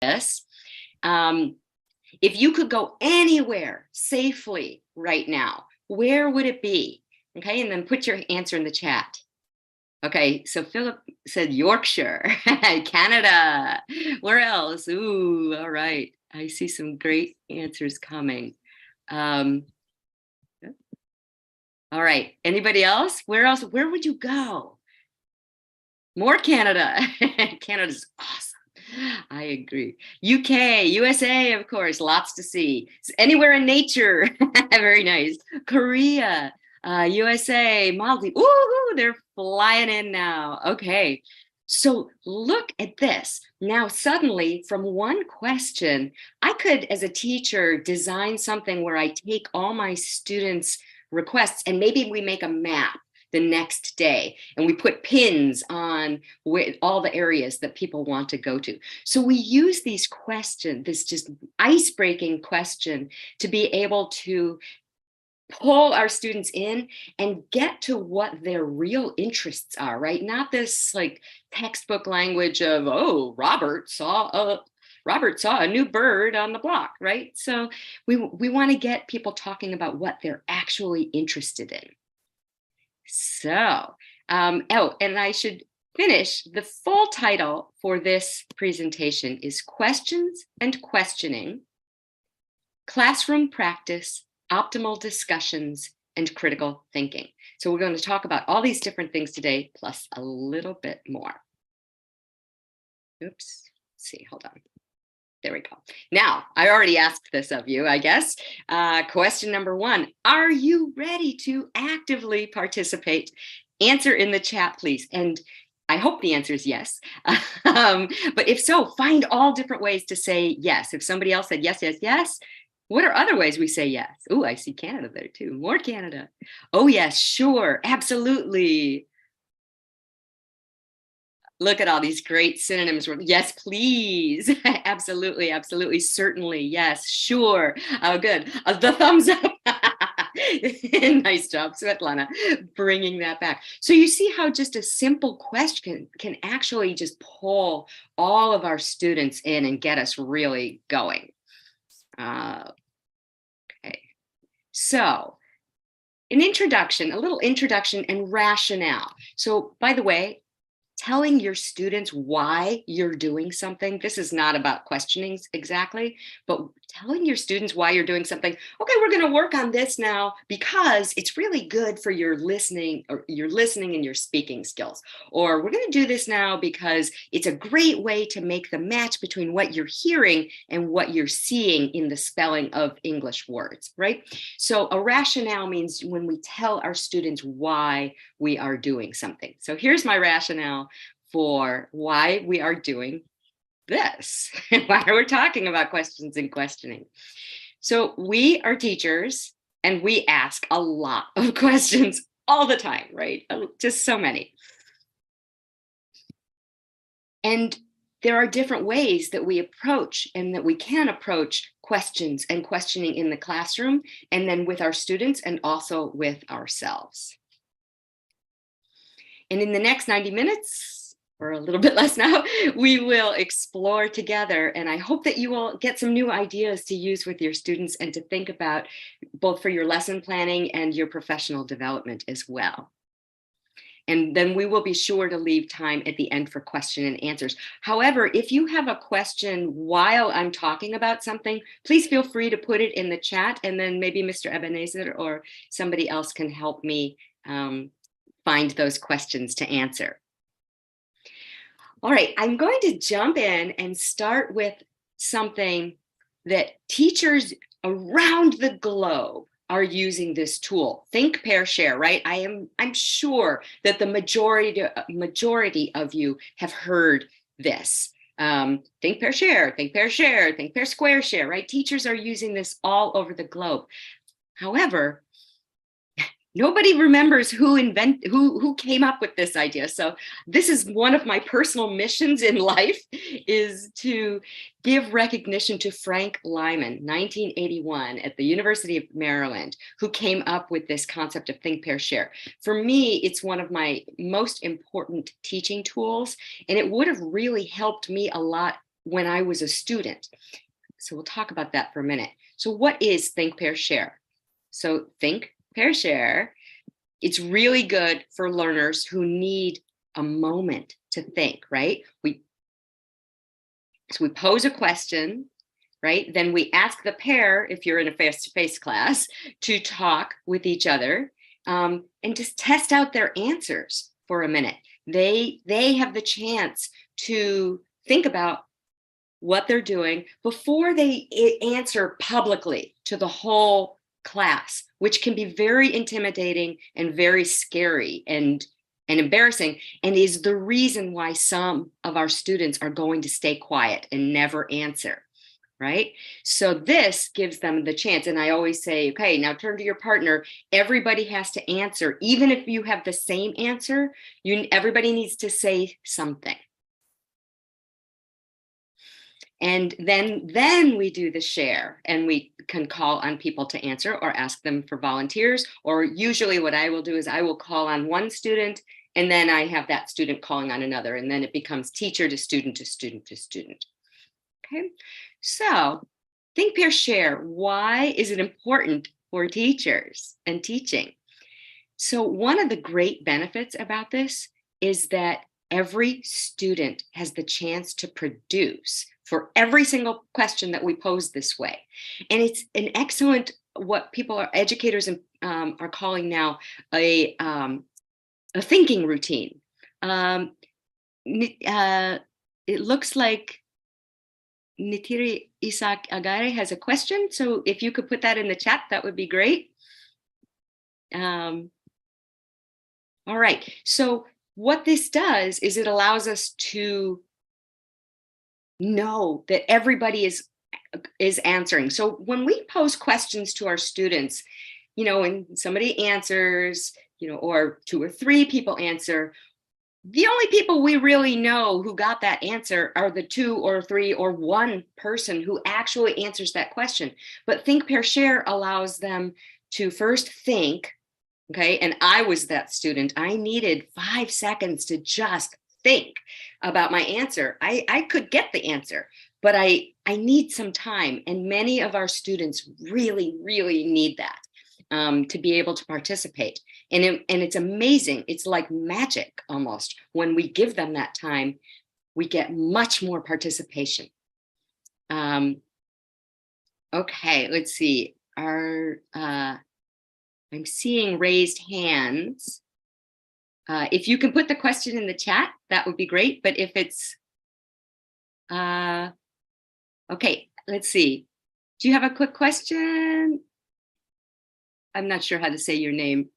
this. If you could go anywhere safely right now, where would it be? Okay, and then put your answer in the chat. Okay, so Philip said Yorkshire, Canada. Where else? Ooh, all right. I see some great answers coming. All right, anybody else? Where else? Where would you go? More Canada. Canada's awesome. I agree. UK, USA, of course, lots to see. Anywhere in nature. Very nice. Korea, USA, Maldives. Ooh, they're flying in now. Okay. So look at this. Now, suddenly, from one question, I could, as a teacher, design something where I take all my students' requests and maybe we make a map the next day and we put pins on all the areas that people want to go to. So we use these questions, this just ice-breaking question, to be able to pull our students in and get to what their real interests are, right? Not this like textbook language of, oh, Robert saw a new bird on the block, right? So we want to get people talking about what they're actually interested in. So, oh, and I should finish. The full title for this presentation is Questions and Questioning, Classroom Practice, Optimal Discussions, and Critical Thinking. So we're going to talk about all these different things today, plus a little bit more. Oops, let's see, hold on. There we go. Now, I already asked this of you, I guess. Question number 1, are you ready to actively participate? Answer in the chat, please. And I hope the answer is yes. But if so, find all different ways to say yes. If somebody else said yes, yes, yes, what are other ways we say yes? Oh, I see Canada there too. More Canada. Oh, yes, sure, absolutely. Look at all these great synonyms. Yes, please. Absolutely, absolutely, certainly, yes, sure. Oh, good. The thumbs up. Nice job, Svetlana, bringing that back. So you see how just a simple question can actually just pull all of our students in and get us really going. Okay, so an introduction, a little introduction and rationale. So by the way, telling your students why you're doing something. This is not about questioning exactly, but telling your students why you're doing something. Okay, we're going to work on this now because it's really good for your listening and your speaking skills. Or we're going to do this now because it's a great way to make the match between what you're hearing and what you're seeing in the spelling of English words, right? So a rationale means when we tell our students why we are doing something. So here's my rationale for why we are doing this, why we're talking about questions and questioning. So we are teachers and we ask a lot of questions all the time, right? Just so many. And there are different ways that we approach and that we can approach questions and questioning in the classroom, and then with our students and also with ourselves. And in the next 90 minutes, or a little bit less now, we will explore together. And I hope that you will get some new ideas to use with your students and to think about both for your lesson planning and your professional development as well. And then we will be sure to leave time at the end for question and answers. However, if you have a question while I'm talking about something, please feel free to put it in the chat, and then maybe Mr. Ebenezer or somebody else can help me find those questions to answer. All right, I'm going to jump in and start with something that teachers around the globe are using this tool. Think, pair, share, right? I'm sure that the majority of you have heard this. Think, pair, share, think, pair, share, think, pair, square, share, right? Teachers are using this all over the globe. However, nobody remembers who came up with this idea. So this is one of my personal missions in life, is to give recognition to Frank Lyman, 1981 at the University of Maryland, who came up with this concept of think, pair, share. For me, it's one of my most important teaching tools, and it would have really helped me a lot when I was a student. So we'll talk about that for a minute. So what is think, pair, share? So think, pair, share. It's really good for learners who need a moment to think, right? So we pose a question, right? Then we ask the pair, if you're in a face-to-face class, to talk with each other and just test out their answers for a minute. They have the chance to think about what they're doing before they answer publicly to the whole class, which can be very intimidating and very scary and embarrassing, and is the reason why some of our students are going to stay quiet and never answer, right? So this gives them the chance. And I always say, okay, now turn to your partner. Everybody has to answer. Even if you have the same answer, everybody needs to say something. And then we do the share, and we can call on people to answer or ask them for volunteers. Or usually what I will do is I will call on one student, and then I have that student calling on another, and then it becomes teacher to student to student to student. Okay, so think, pair, share. Why is it important for teachers and teaching? So one of the great benefits about this is that every student has the chance to produce for every single question that we pose this way. And it's an excellent, what educators are calling now a thinking routine. It looks like Nitiri Isaac Agare has a question. So if you could put that in the chat, that would be great. All right, so what this does is it allows us to know that everybody is answering. So when we pose questions to our students, and somebody answers, or 2 or 3 people answer, the only people we really know who got that answer are the 2 or 3 or 1 person who actually answers that question. But think, pair, share allows them to first think. Okay, and I was that student. I needed 5 seconds to just think about my answer. I could get the answer, but I need some time. And many of our students really, really need that to be able to participate. And it's amazing. It's like magic almost. When we give them that time, we get much more participation. Okay, let's see. I'm seeing raised hands. If you can put the question in the chat, that would be great. But if it's, okay, let's see. Do you have a quick question? I'm not sure how to say your name.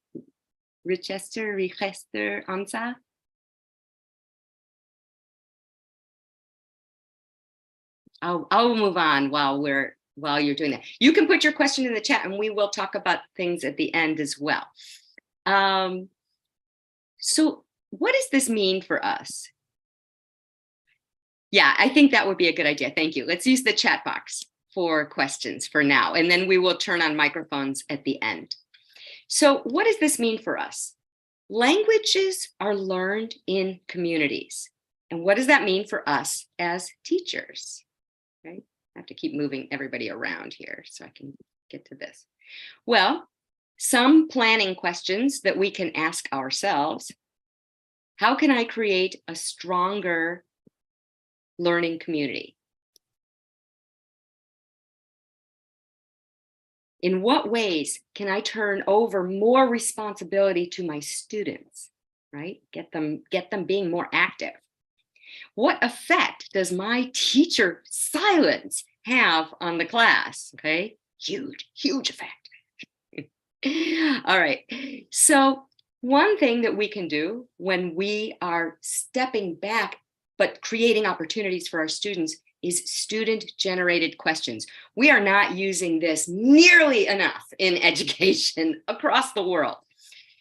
Richester Ansa? I'll move on while you're doing that. You can put your question in the chat, and we will talk about things at the end as well. So what does this mean for us? Yeah, I think that would be a good idea. Thank you. Let's use the chat box for questions for now, and then we will turn on microphones at the end. So what does this mean for us? Languages are learned in communities. And what does that mean for us as teachers? Right? I have to keep moving everybody around here so I can get to this. Well, some planning questions that we can ask ourselves. How can I create a stronger learning community? In what ways can I turn over more responsibility to my students, right? Get them being more active. What effect does my teacher silence have on the class? Okay, huge effect. All right, so one thing that we can do when we are stepping back but creating opportunities for our students is student-generated questions. We are not using this nearly enough in education across the world.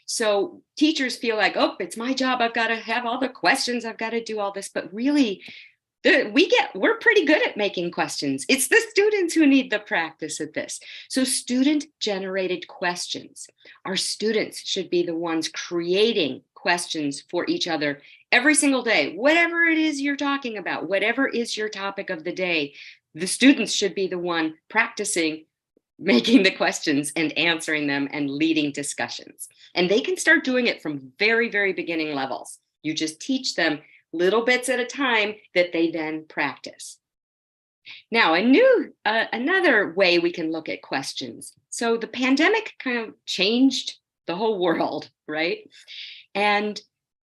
So teachers feel like, oh, it's my job. I've got to have all the questions. I've got to do all this. But really, we're pretty good at making questions. It's the students who need the practice at this. So student-generated questions. Our students should be the ones creating questions for each other every single day, whatever it is you're talking about, whatever is your topic of the day, the students should be the one practicing making the questions and answering them and leading discussions. And they can start doing it from very, very beginning levels. You just teach them little bits at a time that they then practice. Now, another way we can look at questions. So the pandemic kind of changed the whole world, right? And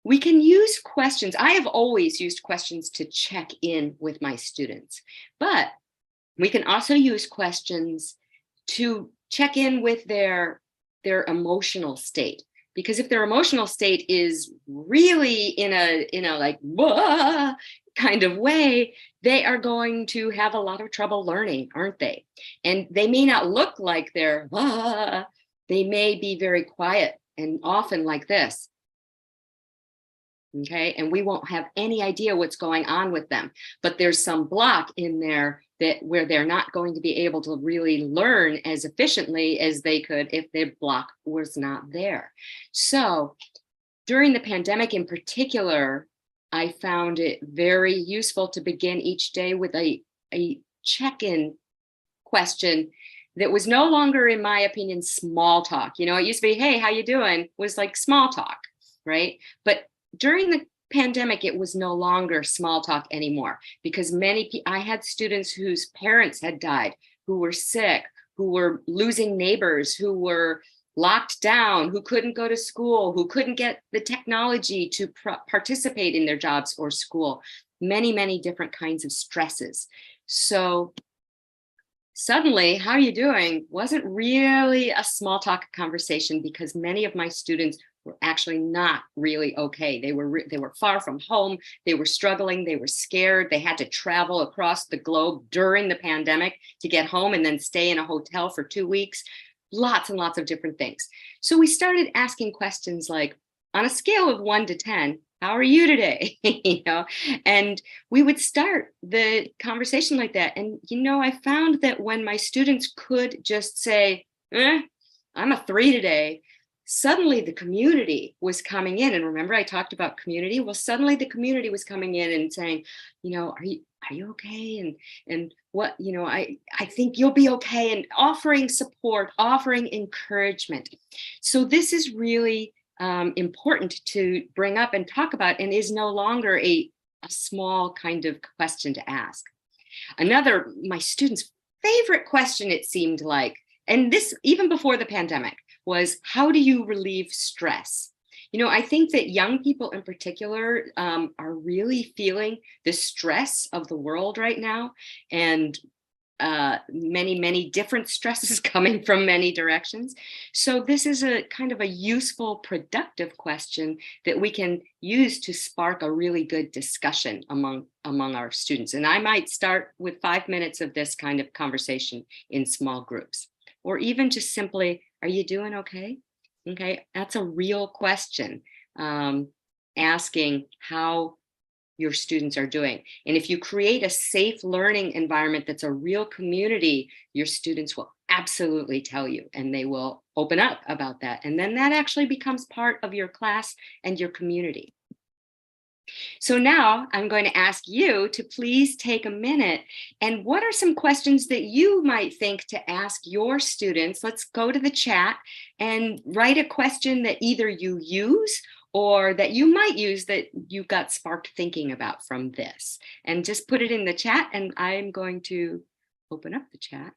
we can use questions. I have always used questions to check in with my students, but we can also use questions to check in with their emotional state. Because if their emotional state is really in a like "Wah," kind of way, they are going to have a lot of trouble learning, aren't they? And they may not look like they're "Wah." They may be very quiet and often like this. Okay, and we won't have any idea what's going on with them, but there's some block in there that where they're not going to be able to really learn as efficiently as they could if their block was not there. So during the pandemic in particular, I found it very useful to begin each day with a check-in question that was no longer, in my opinion, small talk. You know, it used to be, hey, how you doing? Was like small talk, right? But during the pandemic, it was no longer small talk anymore, because I had students whose parents had died, who were sick, who were losing neighbors, who were locked down, who couldn't go to school, who couldn't get the technology to participate in their jobs or school, many, many different kinds of stresses. So suddenly, how are you doing wasn't really a small talk conversation, because many of my students were actually not really okay. They were far from home. They were struggling. They were scared. They had to travel across the globe during the pandemic to get home and then stay in a hotel for 2 weeks. Lots and lots of different things. So we started asking questions like, on a scale of 1 to 10, how are you today? You know, and we would start the conversation like that. And, you know, I found that when my students could just say, I'm a 3 today, suddenly the community was coming in. And remember, I talked about community. Well, suddenly the community was coming in and saying, you know, are you okay? And what, you know, I think you'll be okay. And offering support, offering encouragement. So this is really important to bring up and talk about, and is no longer a small kind of question to ask. Another, my students' favorite question, it seemed like, and this even before the pandemic, was how do you relieve stress? You know, I think that young people in particular are really feeling the stress of the world right now, and many, many different stresses coming from many directions. So this is a kind of a useful, productive question that we can use to spark a really good discussion among our students. And I might start with 5 minutes of this kind of conversation in small groups, or even just simply, are you doing okay? Okay, that's a real question. Asking how your students are doing. And if you create a safe learning environment that's a real community, your students will absolutely tell you, and they will open up about that. And then that actually becomes part of your class and your community. So now I'm going to ask you to please take a minute. And what are some questions that you might think to ask your students? Let's go to the chat and write a question that either you use or that you might use that you got sparked thinking about from this. And just put it in the chat, and I'm going to open up the chat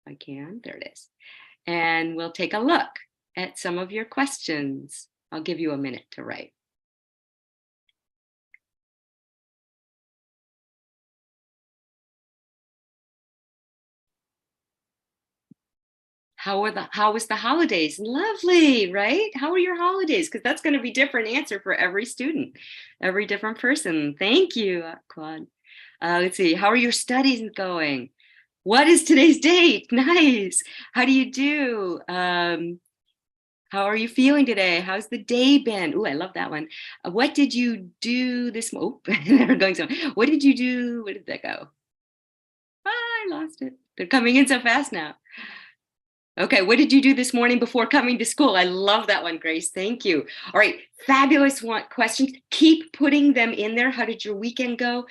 if I can. There it is. And we'll take a look at some of your questions. I'll give you a minute to write. How was the holidays? Lovely, right? How are your holidays? Because that's going to be different answer for every student, every different person. Thank you, Claude. Let's see. How are your studies going? What is today's date? Nice. How do you do? How are you feeling today? How's the day been? Oh, I love that one. What did you do this? Oh, they're going so. What did you do? Where did that go? Oh, I lost it. They're coming in so fast now. Okay, what did you do this morning before coming to school? I love that one, Grace. Thank you. All right, fabulous questions. Keep putting them in there. How did your weekend go?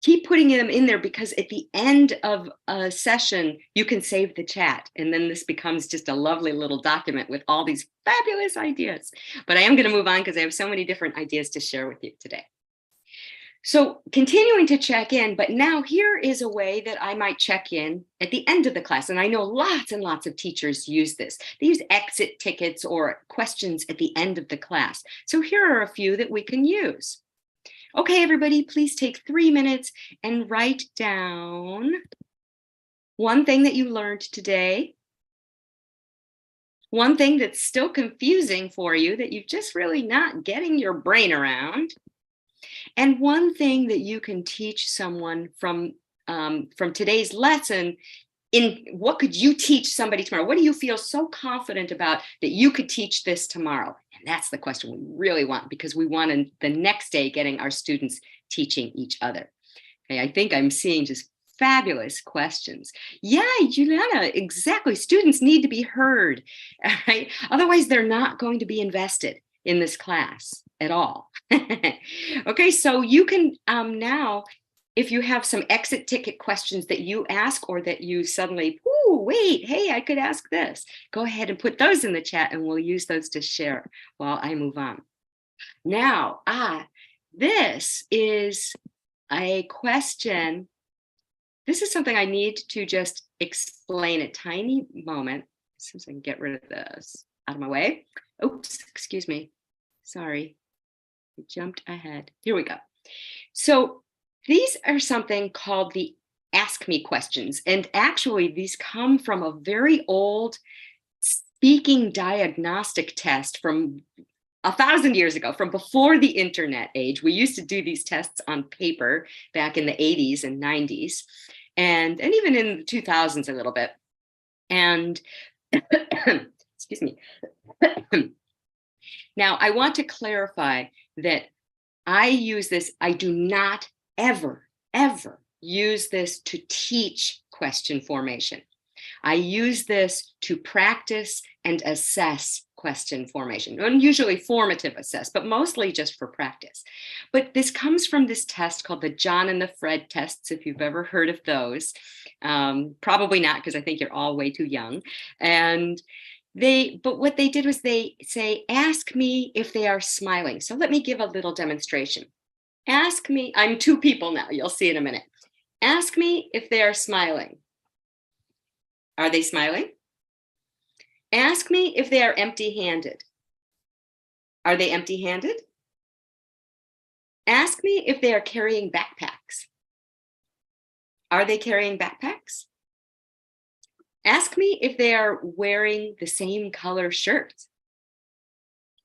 Keep putting them in there, because at the end of a session, you can save the chat. And then this becomes just a lovely little document with all these fabulous ideas. But I am going to move on because I have so many different ideas to share with you today. So continuing to check in, but now here is a way that I might check in at the end of the class. And I know lots and lots of teachers use this. They use exit tickets or questions at the end of the class. So here are a few that we can use. Okay, everybody, please take 3 minutes and write down one thing that you learned today, one thing that's still confusing for you that you're just really not getting your brain around, and one thing that you can teach someone from today's lesson. In what could you teach somebody tomorrow? What do you feel so confident about that you could teach this tomorrow? And that's the question we really want, because we want the next day getting our students teaching each other. Okay, I think I'm seeing just fabulous questions. Yeah, Juliana, exactly. Students need to be heard, right? Otherwise, they're not going to be invested in this class at all. Okay, so you can now, if you have some exit ticket questions that you ask, or that you suddenly, oh, wait, hey, I could ask this, go ahead and put those in the chat and we'll use those to share while I move on. Now, this is a question. This is something I need to just explain a tiny moment. Since I can get rid of this out of my way. Oops, excuse me. Sorry, I jumped ahead. Here we go. So these are something called the Ask Me questions. And actually, these come from a very old speaking diagnostic test from 1,000 years ago, from before the internet age. We used to do these tests on paper back in the 80s and 90s, and even in the 2000s a little bit. And excuse me. Now, I want to clarify that I use this, I do not ever use this to teach question formation. I use this to practice and assess question formation, and usually formative assess, but mostly just for practice. But this comes from this test called the John and the Fred tests, if you've ever heard of those. Probably not, because I think you're all way too young. But what they did was they say, ask me if they are smiling. So let me give a little demonstration. Ask me, I'm two people now, you'll see in a minute. Ask me if they are smiling. Are they smiling? Ask me if they are empty-handed. Are they empty-handed? Ask me if they are carrying backpacks. Are they carrying backpacks? Ask me if they are wearing the same color shirts.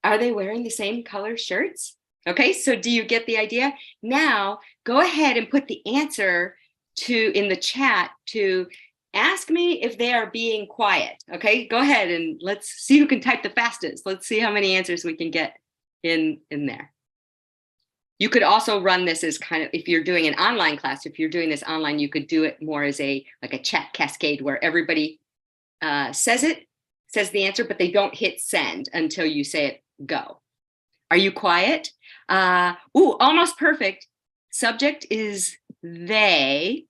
Are they wearing the same color shirts? Okay, so do you get the idea? Now, go ahead and put the answer in the chat to ask me if they are being quiet. Okay, go ahead and let's see who can type the fastest. Let's see how many answers we can get in there. You could also run this as kind of, if you're doing an online class, if you're doing this online, you could do it more as like a chat cascade where everybody says the answer, but they don't hit send until you say it, go. Are you quiet? Almost perfect. Subject is they.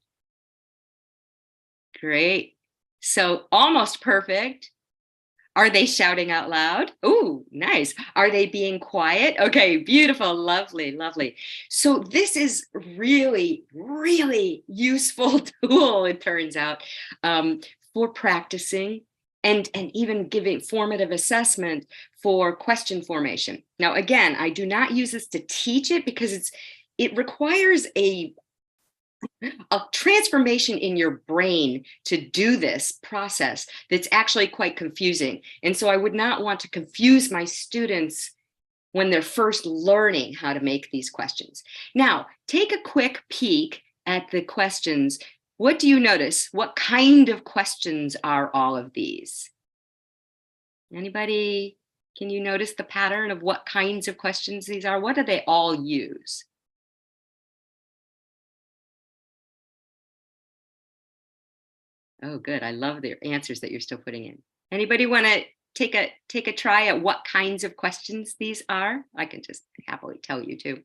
Great. So almost perfect. Are they shouting out loud? Oh, nice. Are they being quiet? Okay, beautiful, lovely, lovely. So this is really, really useful tool, it turns out, for practicing and even giving formative assessment for question formation. Now, again, I do not use this to teach it because it requires a transformation in your brain to do this process that's actually quite confusing. And so I would not want to confuse my students when they're first learning how to make these questions. Now, take a quick peek at the questions. What do you notice? What kind of questions are all of these? Anybody, can you notice the pattern of what kinds of questions these are? What do they all use? Oh, good. I love the answers that you're still putting in. Anybody want to take a try at what kinds of questions these are? I can just happily tell you too.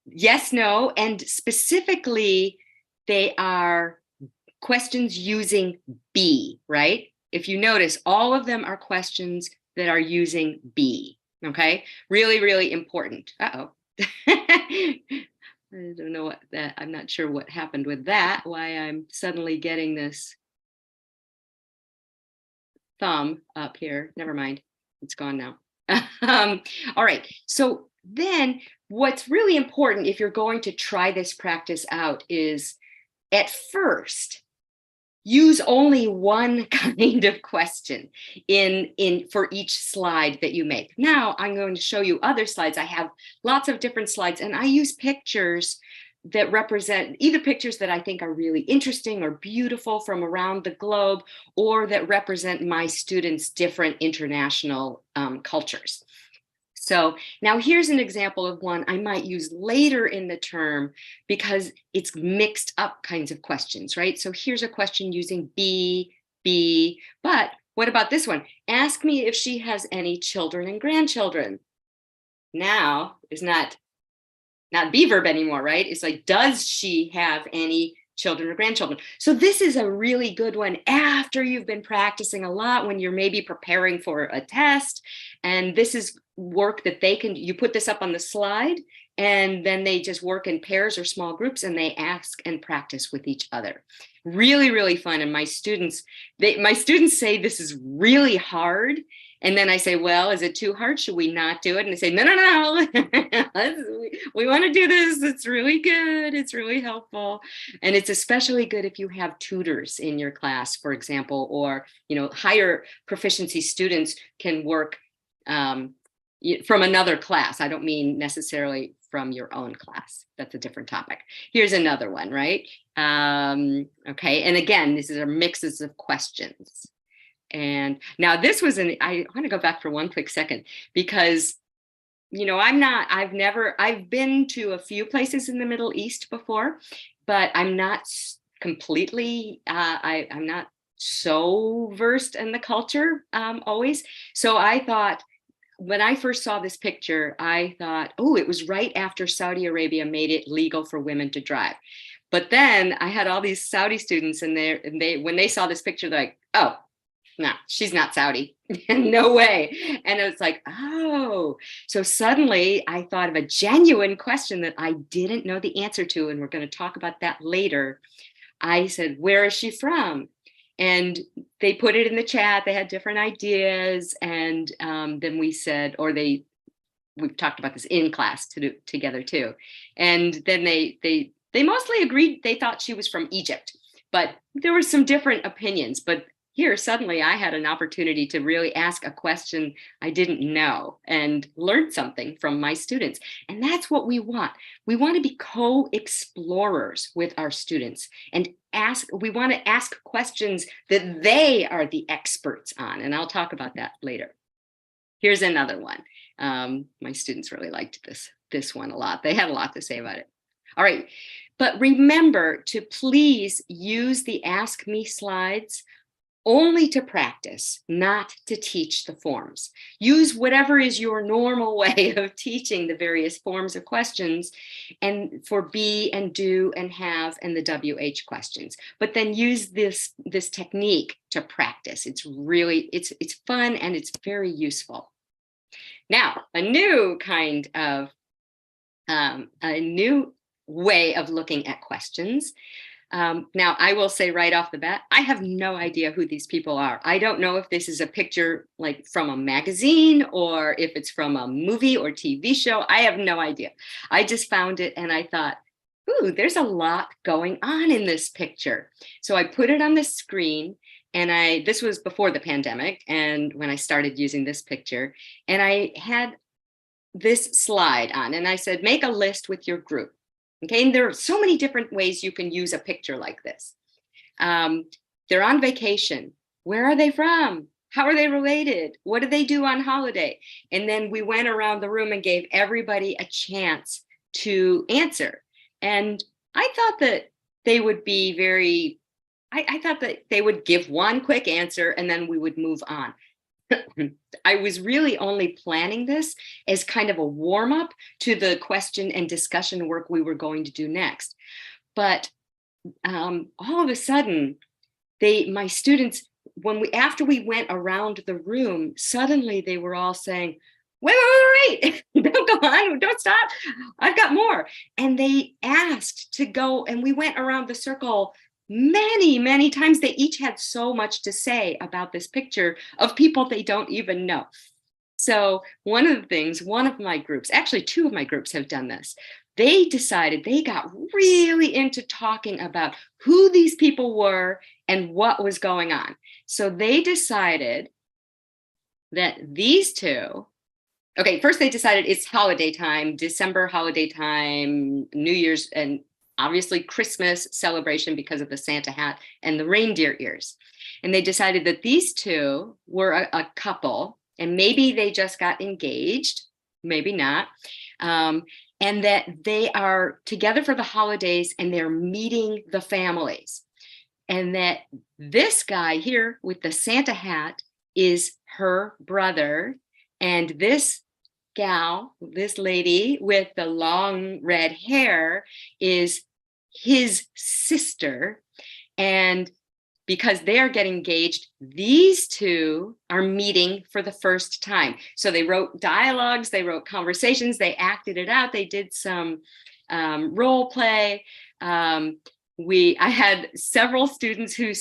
Yes, no, and specifically, they are questions using be, right? If you notice, all of them are questions that are using be, okay? Really, really important. Uh-oh. I don't know what that, I'm not sure what happened with that, why I'm suddenly getting this thumb up here. Never mind, it's gone now. All right, so then what's really important if you're going to try this practice out is at first, use only one kind of question in for each slide that you make. Now I'm going to show you other slides. I have lots of different slides, and I use pictures that represent either pictures that I think are really interesting or beautiful from around the globe, or that represent my students' different international cultures. So now here's an example of one I might use later in the term because it's mixed up kinds of questions, right? So here's a question using be, but what about this one? Ask me if she has any children and grandchildren. Now is not be verb anymore, right? It's like, does she have any children or grandchildren? So this is a really good one after you've been practicing a lot, when you're maybe preparing for a test. And this is work that they can, you put this up on the slide, and then they just work in pairs or small groups, and they ask and practice with each other. Really, really fun. And my students say this is really hard. And then I say, well, is it too hard? Should we not do it? And they say, no, no, no, we want to do this. It's really good. It's really helpful. And it's especially good if you have tutors in your class, for example, or, higher proficiency students can work from another class. I don't mean necessarily from your own class. That's a different topic. Here's another one, right? Okay. And again, these are mixes of questions. And now this was I want to go back for one quick second, because, I've been to a few places in the Middle East before, but I'm not completely, I'm not so versed in the culture always. So I thought, when I first saw this picture, I thought, oh, it was right after Saudi Arabia made it legal for women to drive. But then I had all these Saudi students, and when they saw this picture, they're like, oh, no, she's not Saudi. No way. And it's like, oh, so suddenly I thought of a genuine question that I didn't know the answer to. And we're going to talk about that later. I said, where is she from? And they put it in the chat. They had different ideas. And then we said, we've talked about this in class together too. And then they mostly agreed. They thought she was from Egypt, but there were some different opinions. But here, suddenly, I had an opportunity to really ask a question I didn't know and learn something from my students. And that's what we want. We want to be co-explorers with our students and we want to ask questions that they are the experts on. And I'll talk about that later. Here's another one. My students really liked this one a lot. They had a lot to say about it. All right. But remember to please use the Ask Me slides only to practice, not to teach the forms. Use whatever is your normal way of teaching the various forms of questions, and for be and do and have and the WH questions. But then use this technique to practice. It's really, it's fun and it's very useful. Now, a new way of looking at questions. Now, I will say right off the bat, I have no idea who these people are. I don't know if this is a picture like from a magazine or if it's from a movie or TV show. I have no idea. I just found it and I thought, ooh, there's a lot going on in this picture. So I put it on the screen, and this was before the pandemic, and when I started using this picture, and I had this slide on, and I said, make a list with your group. Okay, and there are so many different ways you can use a picture like this. They're on vacation. Where are they from? How are they related? What do they do on holiday? And then we went around the room and gave everybody a chance to answer. And I thought that they would be very, I thought that they would give one quick answer and then we would move on. I was really only planning this as kind of a warm up to the question and discussion work we were going to do next. But all of a sudden, my students, after we went around the room, suddenly they were all saying, wait, don't go on, don't stop, I've got more. And they asked to go, and we went around the circle many times. They each had so much to say about this picture of people they don't even know. So one of my groups, actually two of my groups have done this. They decided, they got really into talking about who these people were and what was going on. So they decided that these two, okay, first they decided it's holiday time, December holiday time, New Year's, and obviously Christmas celebration because of the Santa hat and the reindeer ears. And they decided that these two were a couple, and maybe they just got engaged, maybe not, and that they are together for the holidays and they're meeting the families. And that this guy here with the Santa hat is her brother, and this gal, this lady with the long red hair, is his sister. And because they are getting engaged, these two are meeting for the first time. So they wrote dialogues, they wrote conversations, they acted it out, they did some role play. I had several students who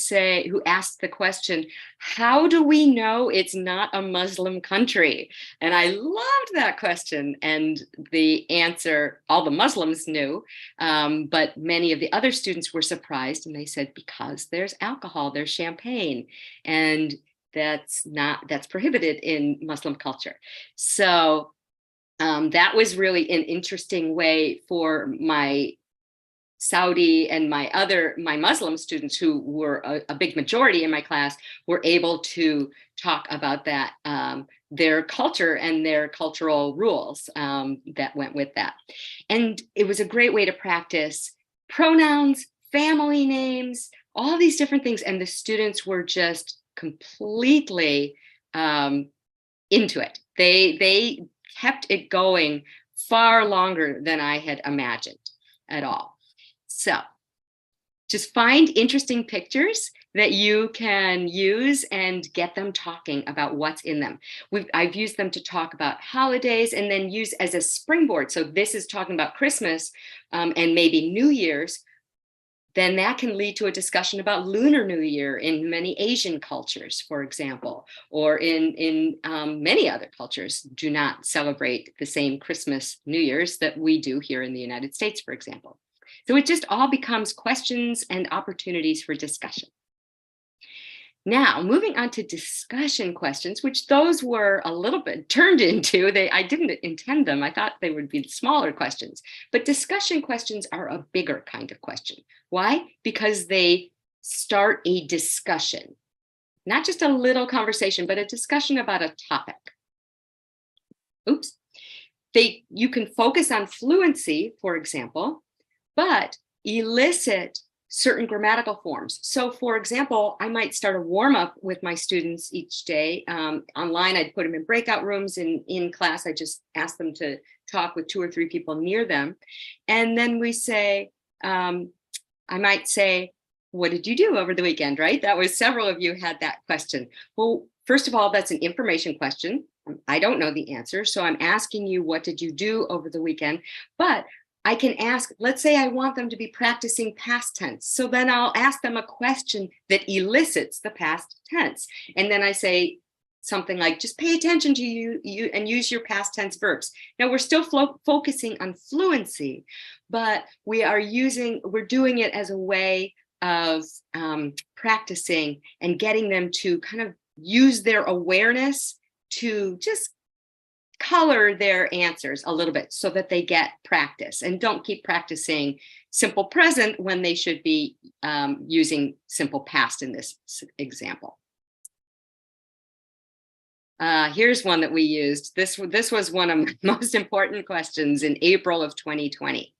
asked the question, how do we know it's not a Muslim country? And I loved that question. And the answer, all the Muslims knew, but many of the other students were surprised, and they said, because there's alcohol, there's champagne, and that's prohibited in Muslim culture. So that was really an interesting way for my Saudi and my Muslim students, who were a big majority in my class, were able to talk about that, their culture and their cultural rules that went with that. And it was a great way to practice pronouns, family names, all these different things. And the students were just completely into it. They kept it going far longer than I had imagined at all. So just find interesting pictures that you can use and get them talking about what's in them. I've used them to talk about holidays and then use as a springboard. So this is talking about Christmas and maybe New Year's. Then that can lead to a discussion about Lunar New Year in many Asian cultures, for example, or in many other cultures do not celebrate the same Christmas, New Year's that we do here in the United States, for example. So it just all becomes questions and opportunities for discussion. Now, moving on to discussion questions, which those were a little bit turned into, I didn't intend them. I thought they would be smaller questions, but discussion questions are a bigger kind of question. Why? Because they start a discussion, not just a little conversation, but a discussion about a topic. Oops. You can focus on fluency, for example, but elicit certain grammatical forms. So for example, I might start a warm up with my students each day. Online, I'd put them in breakout rooms. In class, I just ask them to talk with 2 or 3 people near them. And then we say, I might say, what did you do over the weekend, right? That was, several of you had that question. Well, first of all, that's an information question. I don't know the answer. So I'm asking you, what did you do over the weekend? But I can ask, let's say I want them to be practicing past tense. So then I'll ask them a question that elicits the past tense. And then I say something like, just pay attention to you and use your past tense verbs. Now we're still focusing on fluency, but we're doing it as a way of practicing and getting them to kind of use their awareness to just color their answers a little bit so that they get practice, and don't keep practicing simple present when they should be using simple past in this example. Here's one that we used. This was one of my most important questions in April of 2020.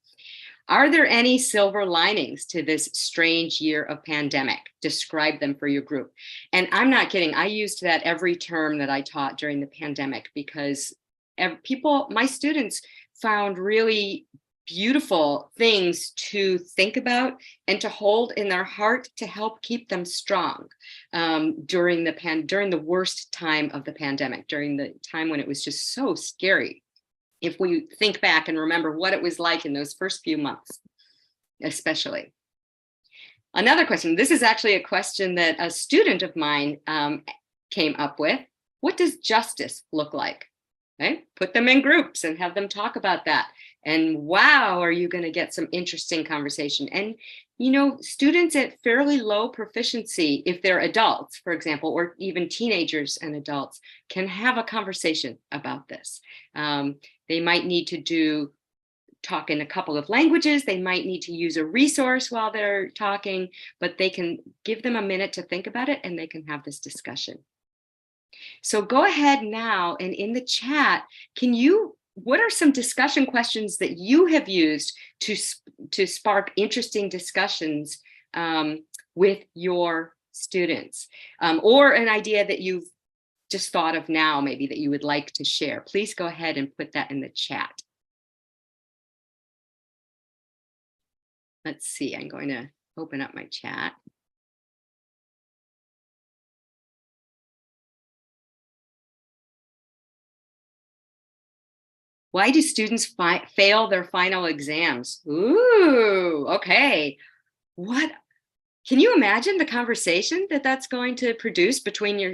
Are there any silver linings to this strange year of pandemic? Describe them for your group. And I'm not kidding. I used that every term that I taught during the pandemic because my students found really beautiful things to think about and to hold in their heart to help keep them strong during the worst time of the pandemic, during the time when it was just so scary. If we think back and remember what it was like in those first few months, especially. Another question, this is actually a question that a student of mine came up with. What does justice look like? Okay? Put them in groups and have them talk about that. And wow, are you going to get some interesting conversation? And, students at fairly low proficiency, if they're adults, for example, or even teenagers and adults, can have a conversation about this. They might need to talk in a couple of languages. They might need to use a resource while they're talking, but they can give them a minute to think about it and they can have this discussion. So go ahead now and in the chat, what are some discussion questions that you have used to spark interesting discussions with your students, or an idea that you've just thought of now, maybe that you would like to share? Please go ahead and put that in the chat. Let's see, I'm going to open up my chat. Why do students fail their final exams? Ooh, okay. Can you imagine the conversation that's going to produce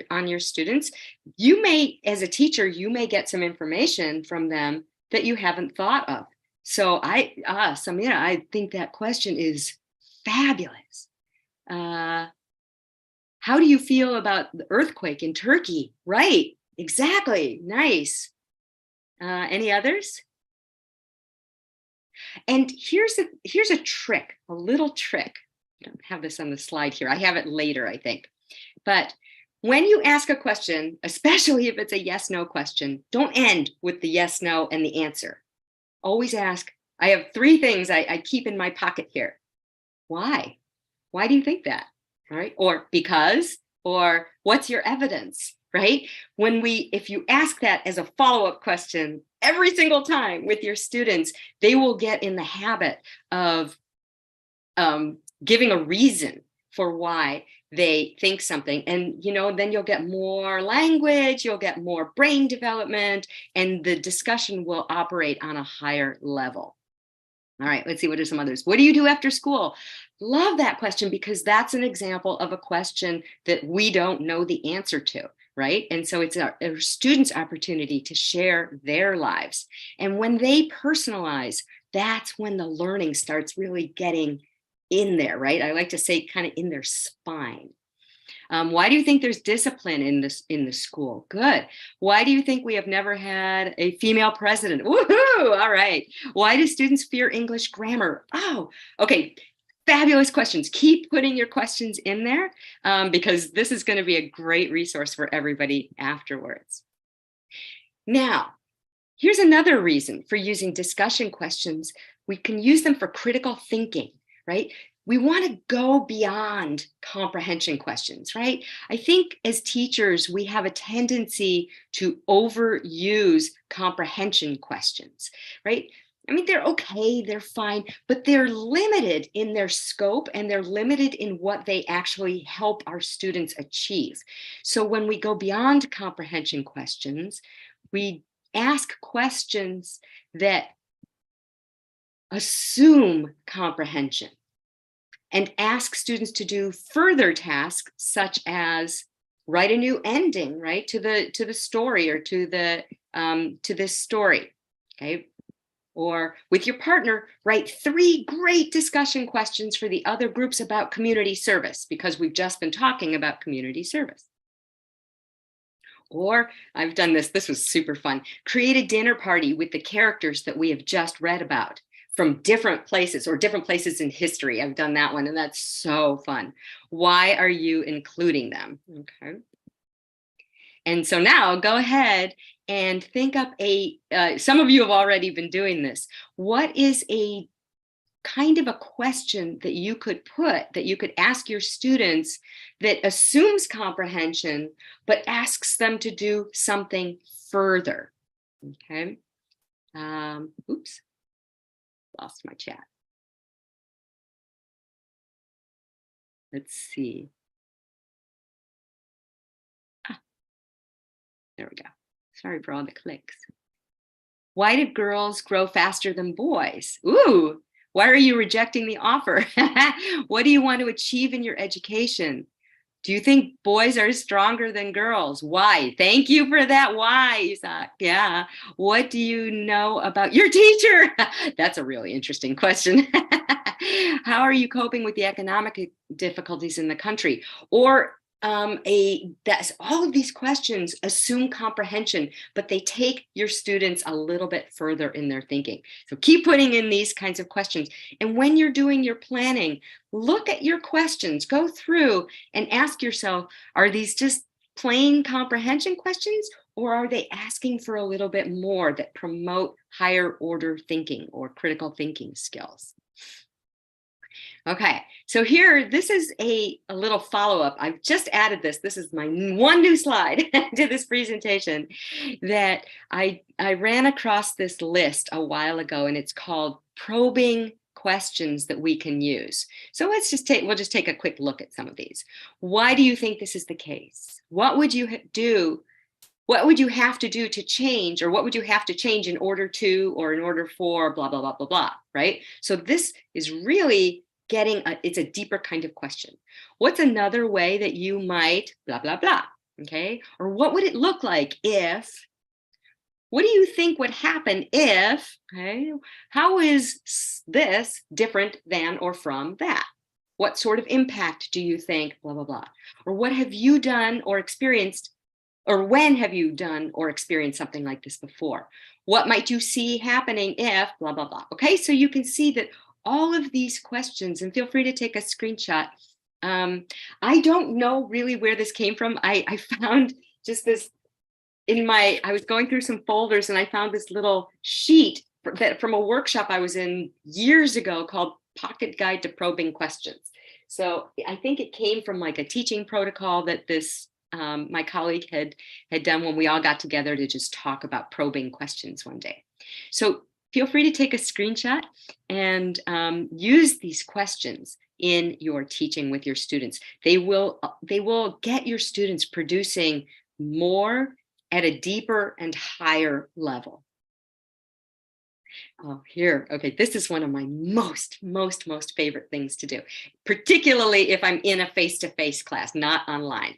on your students? You may, as a teacher, you may get some information from them that you haven't thought of. So Samira, I think that question is fabulous. How do you feel about the earthquake in Turkey? Right, exactly, nice. Any others? And here's a trick, a little trick. I don't have this on the slide here. I have it later, I think. But when you ask a question, especially if it's a yes/no question, don't end with the yes, no, and the answer. Always ask. I have 3 things I keep in my pocket here. Why? Why do you think that? All right. Or because, or what's your evidence? Right? If you ask that as a follow-up question every single time with your students, they will get in the habit of giving a reason for why they think something. And, then you'll get more language, you'll get more brain development, and the discussion will operate on a higher level. All right, let's see, what are some others? What do you do after school? Love that question, because that's an example of a question that we don't know the answer to, right? And so it's our students' opportunity to share their lives. And when they personalize, that's when the learning starts really getting in there, right? I like to say kind of in their spine. Why do you think there's discipline in the school? Good. Why do you think we have never had a female president? Woohoo! All right. Why do students fear English grammar? Oh, okay. Fabulous questions. Keep putting your questions in there because this is going to be a great resource for everybody afterwards. Now, here's another reason for using discussion questions. We can use them for critical thinking, right? We want to go beyond comprehension questions, right? I think as teachers, we have a tendency to overuse comprehension questions, right? I mean, they're okay, they're fine, but they're limited in their scope and they're limited in what they actually help our students achieve. So when we go beyond comprehension questions, we ask questions that assume comprehension and ask students to do further tasks such as write a new ending, right, to the story or to this story, okay? Or with your partner, write 3 great discussion questions for the other groups about community service, because we've just been talking about community service. Or I've done this was super fun. Create a dinner party with the characters that we have just read about from different places or different places in history. I've done that one and that's so fun. Why are you including them? Okay. And so now go ahead and think up some of you have already been doing this. What is a kind of a question that you could ask your students that assumes comprehension, but asks them to do something further. Okay. Oops, lost my chat. Let's see. There we go. Sorry for all the clicks. Why did girls grow faster than boys? Ooh, why are you rejecting the offer? What do you want to achieve in your education? Do you think boys are stronger than girls? Why? Thank you for that. Why, Isaac? Yeah. What do you know about your teacher? That's a really interesting question. How are you coping with the economic difficulties in the country? Or that's all of these questions assume comprehension, but they take your students a little bit further in their thinking. So keep putting in these kinds of questions. And when you're doing your planning, look at your questions, go through and ask yourself, are these just plain comprehension questions, or are they asking for a little bit more that promote higher order thinking or critical thinking skills? Okay, so here, this is a little follow-up. I've just added this. This is my one new slide to this presentation that I ran across this list a while ago, and it's called probing questions that we can use. So we'll just take a quick look at some of these. Why do you think this is the case? What would you do? What would you have to do to change, or what would you have to change in order to, or in order for, blah, blah, blah, blah, blah, right? So this is really it's a deeper kind of question. What's another way that you might blah, blah, blah, okay? Or what would it look like if, what do you think would happen if, okay? How is this different than or from that? What sort of impact do you think, blah, blah, blah? Or what have you done or experienced, or when have you done or experienced something like this before? What might you see happening if, blah, blah, blah, okay? So you can see that all of these questions, and feel free to take a screenshot. I don't know really where this came from. I found just this I was going through some folders, and I found this little sheet from a workshop I was in years ago called Pocket Guide to Probing Questions. So I think it came from like a teaching protocol that my colleague had done when we all got together to just talk about probing questions one day. So feel free to take a screenshot and use these questions in your teaching with your students. They will get your students producing more at a deeper and higher level. Oh, here, okay, this is one of my most favorite things to do, particularly if I'm in a face-to-face class, not online.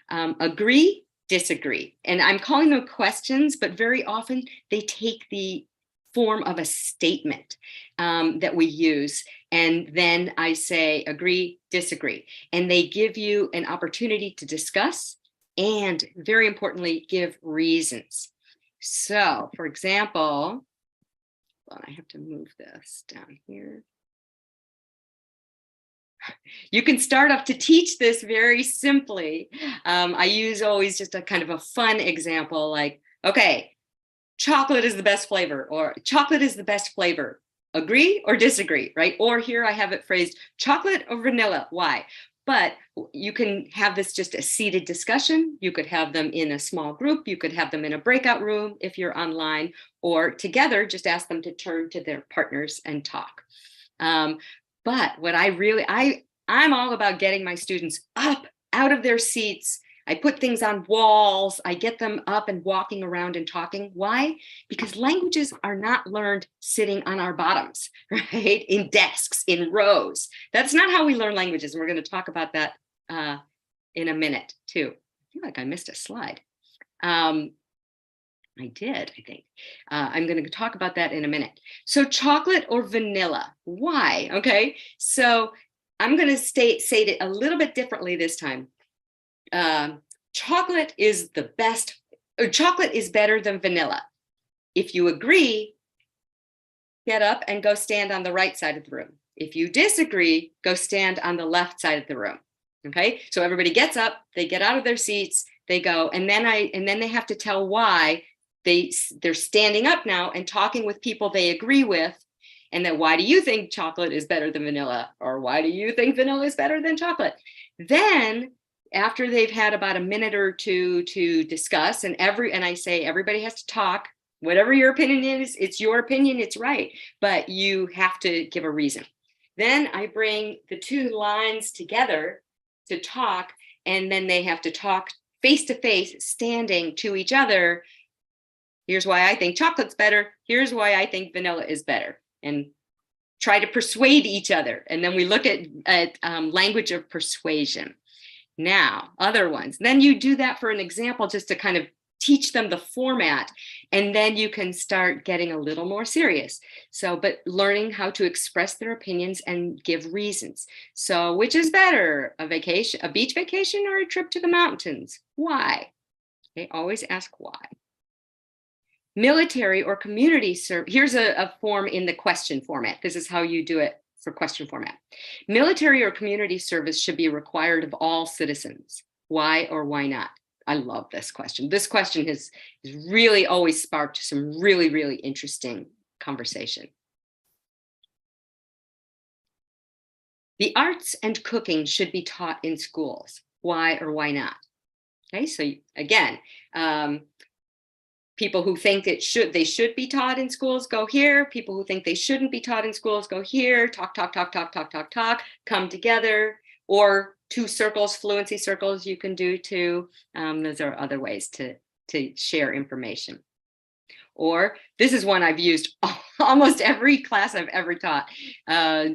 Agree, disagree. And I'm calling them questions, but very often they take the form of a statement that we use. And then I say, agree, disagree. And they give you an opportunity to discuss and, very importantly, give reasons. So, for example, well, I have to move this down here. You can start off to teach this very simply. I use always just a kind of a fun example, like, okay, chocolate is the best flavor, or chocolate is the best flavor. Agree or disagree, right? Or here I have it phrased, chocolate or vanilla, why? But you can have this just a seated discussion. You could have them in a small group. You could have them in a breakout room if you're online, or together, just ask them to turn to their partners and talk. But what I'm all about getting my students up out of their seats. I put things on walls. I get them up and walking around and talking. Why? Because languages are not learned sitting on our bottoms, right? In desks, in rows. That's not how we learn languages. And we're going to talk about that in a minute too. I feel like I missed a slide. I did, I think. I'm going to talk about that in a minute. So chocolate or vanilla, why? Okay, so I'm going to say it a little bit differently this time. Chocolate is the best, or chocolate is better than vanilla. If you agree, get up and go stand on the right side of the room. If you disagree, go stand on the left side of the room. Okay, so everybody gets up, they get out of their seats, they go, and then they have to tell why they're standing up now and talking with people they agree with, And then why do you think chocolate is better than vanilla? Or why do you think vanilla is better than chocolate? Then after they've had about a minute or two to discuss, and I say everybody has to talk, whatever your opinion is, it's your opinion, it's right, but you have to give a reason. Then I bring the two lines together to talk, and then they have to talk face to face, standing to each other. Here's why I think chocolate's better. Here's why I think vanilla is better. And try to persuade each other. And then we look at language of persuasion. Now, other ones. Then you do that for an example just to kind of teach them the format. And then you can start getting a little more serious. So, but learning how to express their opinions and give reasons. So, which is better, a vacation, a beach vacation, or a trip to the mountains? Why? They always ask why. Military or community service. Here's a form in the question format. This is how you do it for question format. Military or community service should be required of all citizens. Why or why not? I love this question. This question has really always sparked some really, really interesting conversation. The arts and cooking should be taught in schools. Why or why not? Okay, so again, people who think they should be taught in schools, go here. People who think they shouldn't be taught in schools, go here. Talk, come together. Or two circles, fluency circles you can do too. Those are other ways to share information. Or this is one I've used almost every class I've ever taught.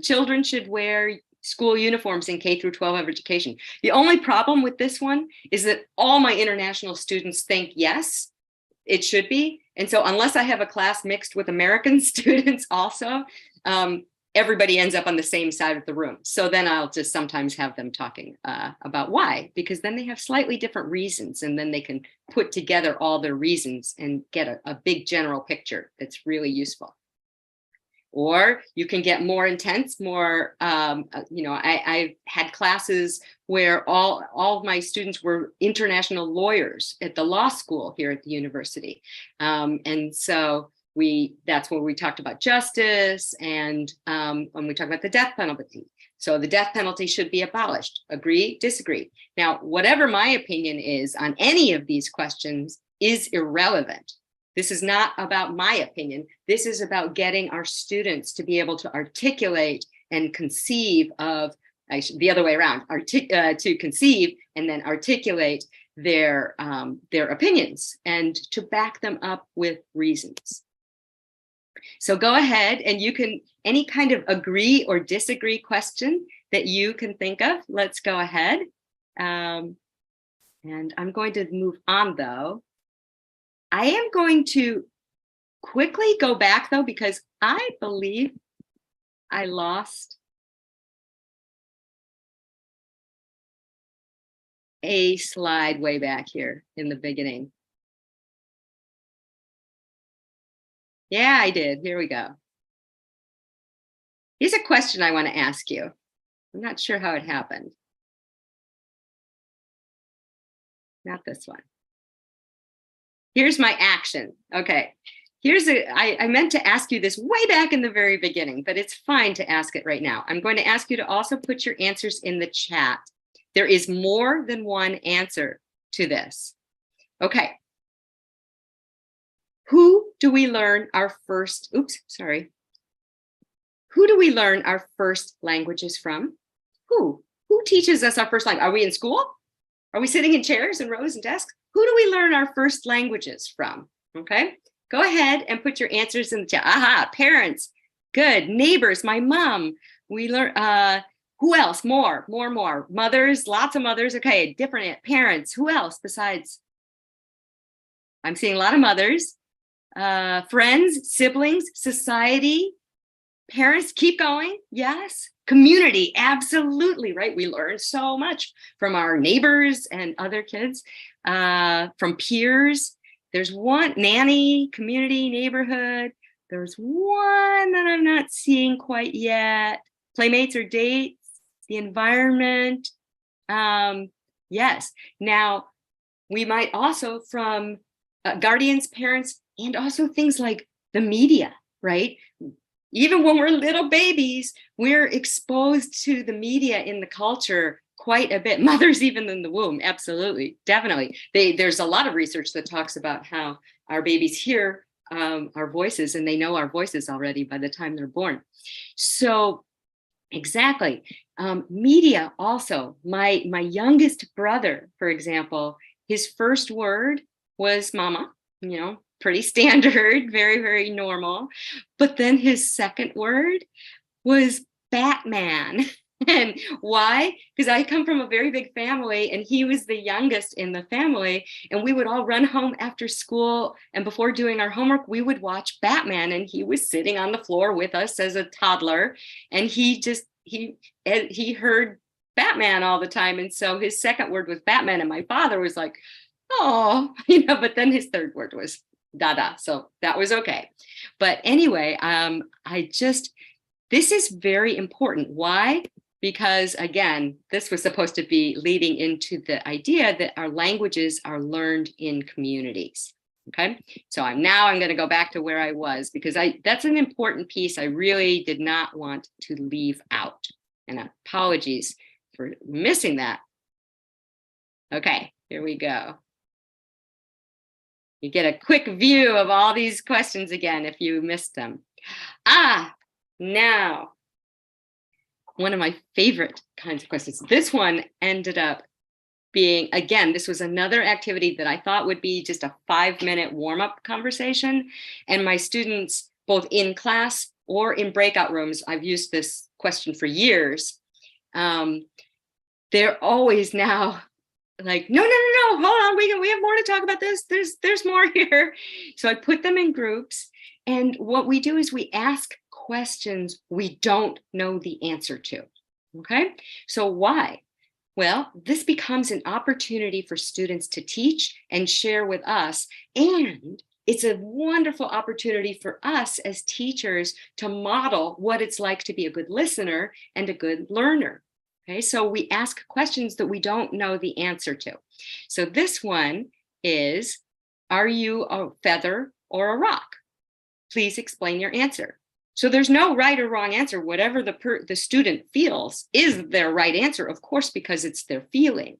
Children should wear school uniforms in K through 12 education. The only problem with this one is that all my international students think yes, it should be. And so unless I have a class mixed with American students also, everybody ends up on the same side of the room. So then I'll just sometimes have them talking about why, because then they have slightly different reasons, and then they can put together all their reasons and get a big general picture that's really useful. Or you can get more intense, more, I had classes where all of my students were international lawyers at the law school here at the university. And so that's where we talked about justice, and when we talk about the death penalty. So the death penalty should be abolished. Agree, disagree. Now, whatever my opinion is on any of these questions is irrelevant. This is not about my opinion. This is about getting our students to be able to articulate and conceive of, the other way around, to conceive and then articulate their opinions and to back them up with reasons. So go ahead and you can, any kind of agree or disagree question that you can think of, let's go ahead. And I'm going to move on though. I am going to quickly go back though, because I believe I lost a slide way back here in the beginning. Yeah, I did. Here we go. Here's a question I want to ask you. I'm not sure how it happened. Not this one. Here's my action. Okay. I meant to ask you this way back in the very beginning, but it's fine to ask it right now. I'm going to ask you to also put your answers in the chat. There is more than one answer to this. Okay. Who do we learn our first, Who do we learn our first languages from? Who teaches us our first language? Are we in school? Are we sitting in chairs and rows and desks? Who do we learn our first languages from? Okay, go ahead and put your answers in the chat. Aha, parents, good. Neighbors, my mom. We learn, who else? More. Mothers, lots of mothers. Okay, different parents. Who else besides? I'm seeing a lot of mothers. Friends, siblings, society, parents, keep going. Yes. Community, absolutely, right? We learn so much from our neighbors and other kids, from peers. There's one, nanny, community, neighborhood. There's one that I'm not seeing quite yet. Playmates or dates, the environment. Yes. Now, we might also from guardians, parents, and also things like the media, right? even when we're little babies, we're exposed to the media in the culture quite a bit. Mothers even in the womb, absolutely, definitely. There's a lot of research that talks about how our babies hear our voices, and they know our voices already by the time they're born. So exactly. Media also. My youngest brother, for example, his first word was mama, pretty standard, very, very normal. But then his second word was Batman. And why? Because I come from a very big family, and he was the youngest in the family. And we would all run home after school. And before doing our homework, we would watch Batman. And he was sitting on the floor with us as a toddler. And he heard Batman all the time. And so his second word was Batman. And my father was like, oh, but then his third word was Dada. So that was okay. But anyway, this is very important. Why? Because again, this was supposed to be leading into the idea that our languages are learned in communities. Okay, so I'm going to go back to where I was, because that's an important piece I really did not want to leave out. And apologies for missing that. Okay, here we go. You get a quick view of all these questions again if you missed them. Now, one of my favorite kinds of questions. This one ended up being, again, this was another activity that I thought would be just a 5-minute warm-up conversation. And my students, both in class or in breakout rooms, I've used this question for years. They're always now like, no, hold on, we have more to talk about this. There's more here. So I put them in groups. And what we do is we ask questions we don't know the answer to. Okay, so why? Well, this becomes an opportunity for students to teach and share with us. And it's a wonderful opportunity for us as teachers to model what it's like to be a good listener and a good learner. Okay, so we ask questions that we don't know the answer to. So this one is, are you a feather or a rock? Please explain your answer. So there's no right or wrong answer. Whatever the student feels is their right answer, of course, because it's their feeling.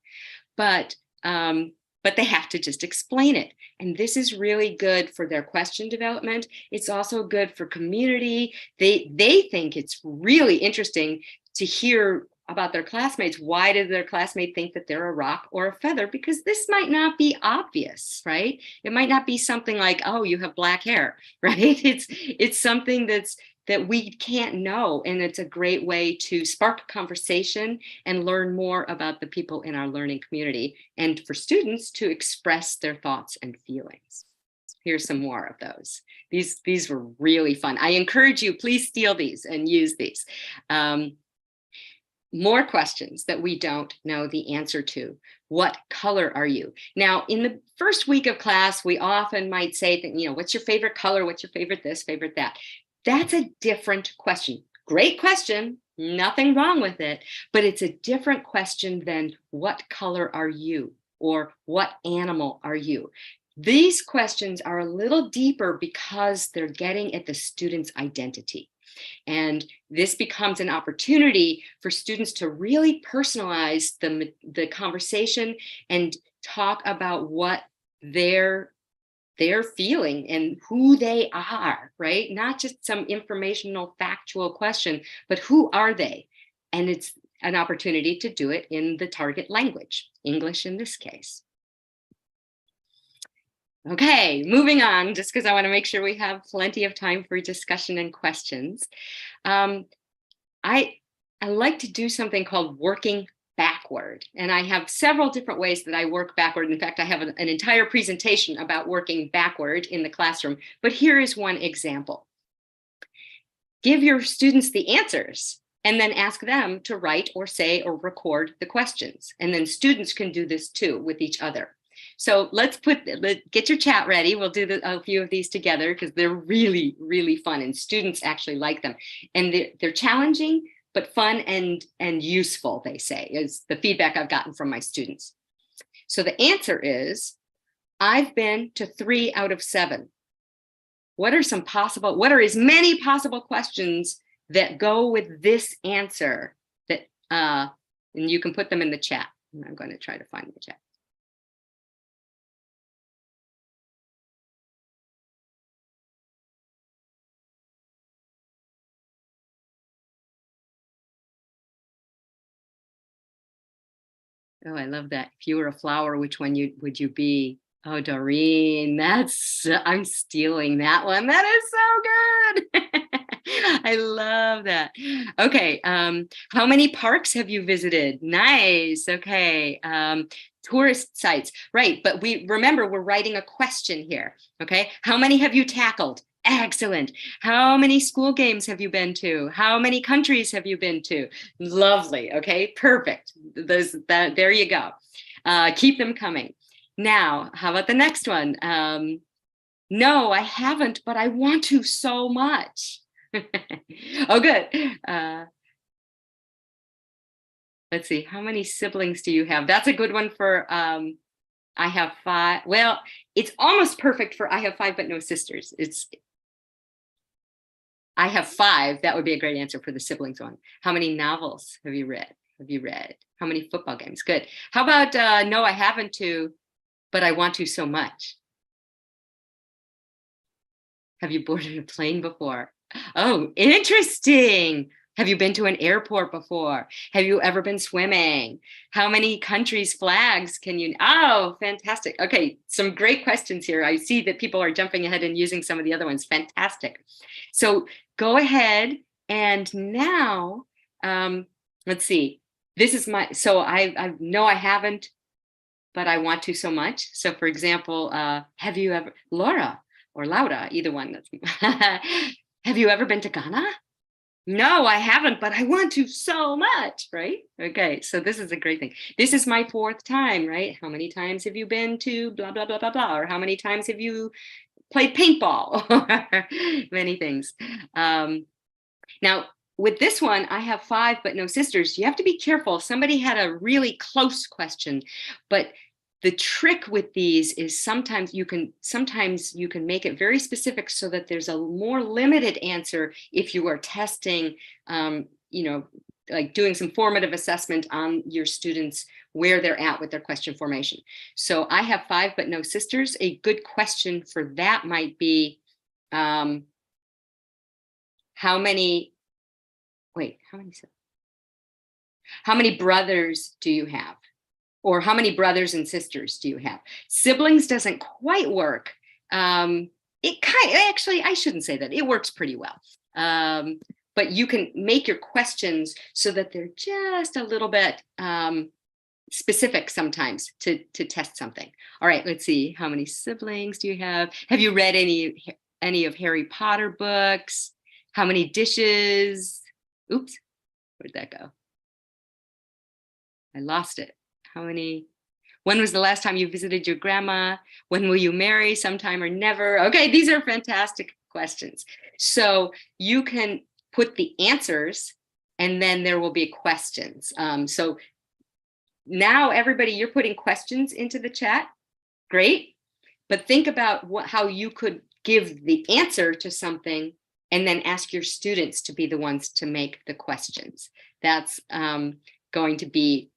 But they have to just explain it. And this is really good for their question development. It's also good for community. They think it's really interesting to hear about their classmates. Why did their classmate think that they're a rock or a feather? Because this might not be obvious, right? It might not be something like, oh, you have black hair, right? It's something that we can't know. And it's a great way to spark conversation and learn more about the people in our learning community, and for students to express their thoughts and feelings. Here's some more of those. These were really fun. I encourage you, please steal these and use these. More questions that we don't know the answer to. What color are you? Now, in the first week of class, we often might say that, what's your favorite color? What's your favorite this, favorite that? That's a different question. Great question, nothing wrong with it, but it's a different question than what color are you, or what animal are you? These questions are a little deeper because they're getting at the student's identity. And this becomes an opportunity for students to really personalize the conversation and talk about what they're feeling and who they are, right? Not just some informational, factual question, but who are they? And it's an opportunity to do it in the target language, English in this case. Okay, moving on, just because I want to make sure we have plenty of time for discussion and questions. I like to do something called working backward, and I have several different ways that I work backward. In fact, I have an entire presentation about working backward in the classroom, but here is one example. Give your students the answers and then ask them to write or say or record the questions. And then students can do this too with each other. So let's get your chat ready. We'll do a few of these together because they're really, really fun, and students actually like them. And they're challenging, but fun and useful, they say, is the feedback I've gotten from my students. So the answer is, I've been to 3 out of 7. what are as many possible questions that go with this answer that, and you can put them in the chat. And I'm going to try to find the chat. Oh, I love that. If you were a flower, which one would you be? Oh, Doreen, I'm stealing that one. That is so good. I love that. Okay. How many parks have you visited? Nice. Okay. Tourist sites. Right. But remember, we're writing a question here. Okay. How many have you tackled? Excellent. How many school games have you been to? How many countries have you been to? Lovely. Okay. Perfect. There you go. Keep them coming. Now, how about the next one? No, I haven't, but I want to so much. Oh, good. Let's see. How many siblings do you have? That's a good one for I have 5. Well, it's almost perfect for I have 5, but no sisters. I have 5. That would be a great answer for the siblings one. How many novels have you read? How many football games? Good. How about no, I haven't to, but I want to so much. Have you boarded a plane before? Oh, interesting. Have you been to an airport before? Have you ever been swimming? How many countries' flags can you? Oh, fantastic. Okay, some great questions here. I see that people are jumping ahead and using some of the other ones. Fantastic. So go ahead and now, let's see. This is I no, I haven't, but I want to so much. So for example, have you ever, Laura or Laura, either one. Have you ever been to Ghana? No, I haven't, but I want to so much, right? Okay, so this is a great thing. This is my 4th time, right? How many times have you been to blah, blah, blah, blah, blah? Or how many times have you played paintball? Many things. Now, with this one, I have 5, but no sisters. You have to be careful. Somebody had a really close question, but the trick with these is sometimes you can make it very specific so that there's a more limited answer if you are testing, like doing some formative assessment on your students, where they're at with their question formation. So I have 5, but no sisters. A good question for that might be, how many brothers do you have? Or how many brothers and sisters do you have? Siblings doesn't quite work. Actually, I shouldn't say that. It works pretty well. But you can make your questions so that they're just a little bit specific sometimes to test something. All right, let's see. How many siblings do you have? Have you read any of Harry Potter books? How many dishes? Oops, where'd that go? I lost it. When was the last time you visited your grandma? When will you marry? Sometime or never? Okay, these are fantastic questions. So you can put the answers and then there will be questions. So now everybody, you're putting questions into the chat. Great. But think about how you could give the answer to something and then ask your students to be the ones to make the questions. That's going to be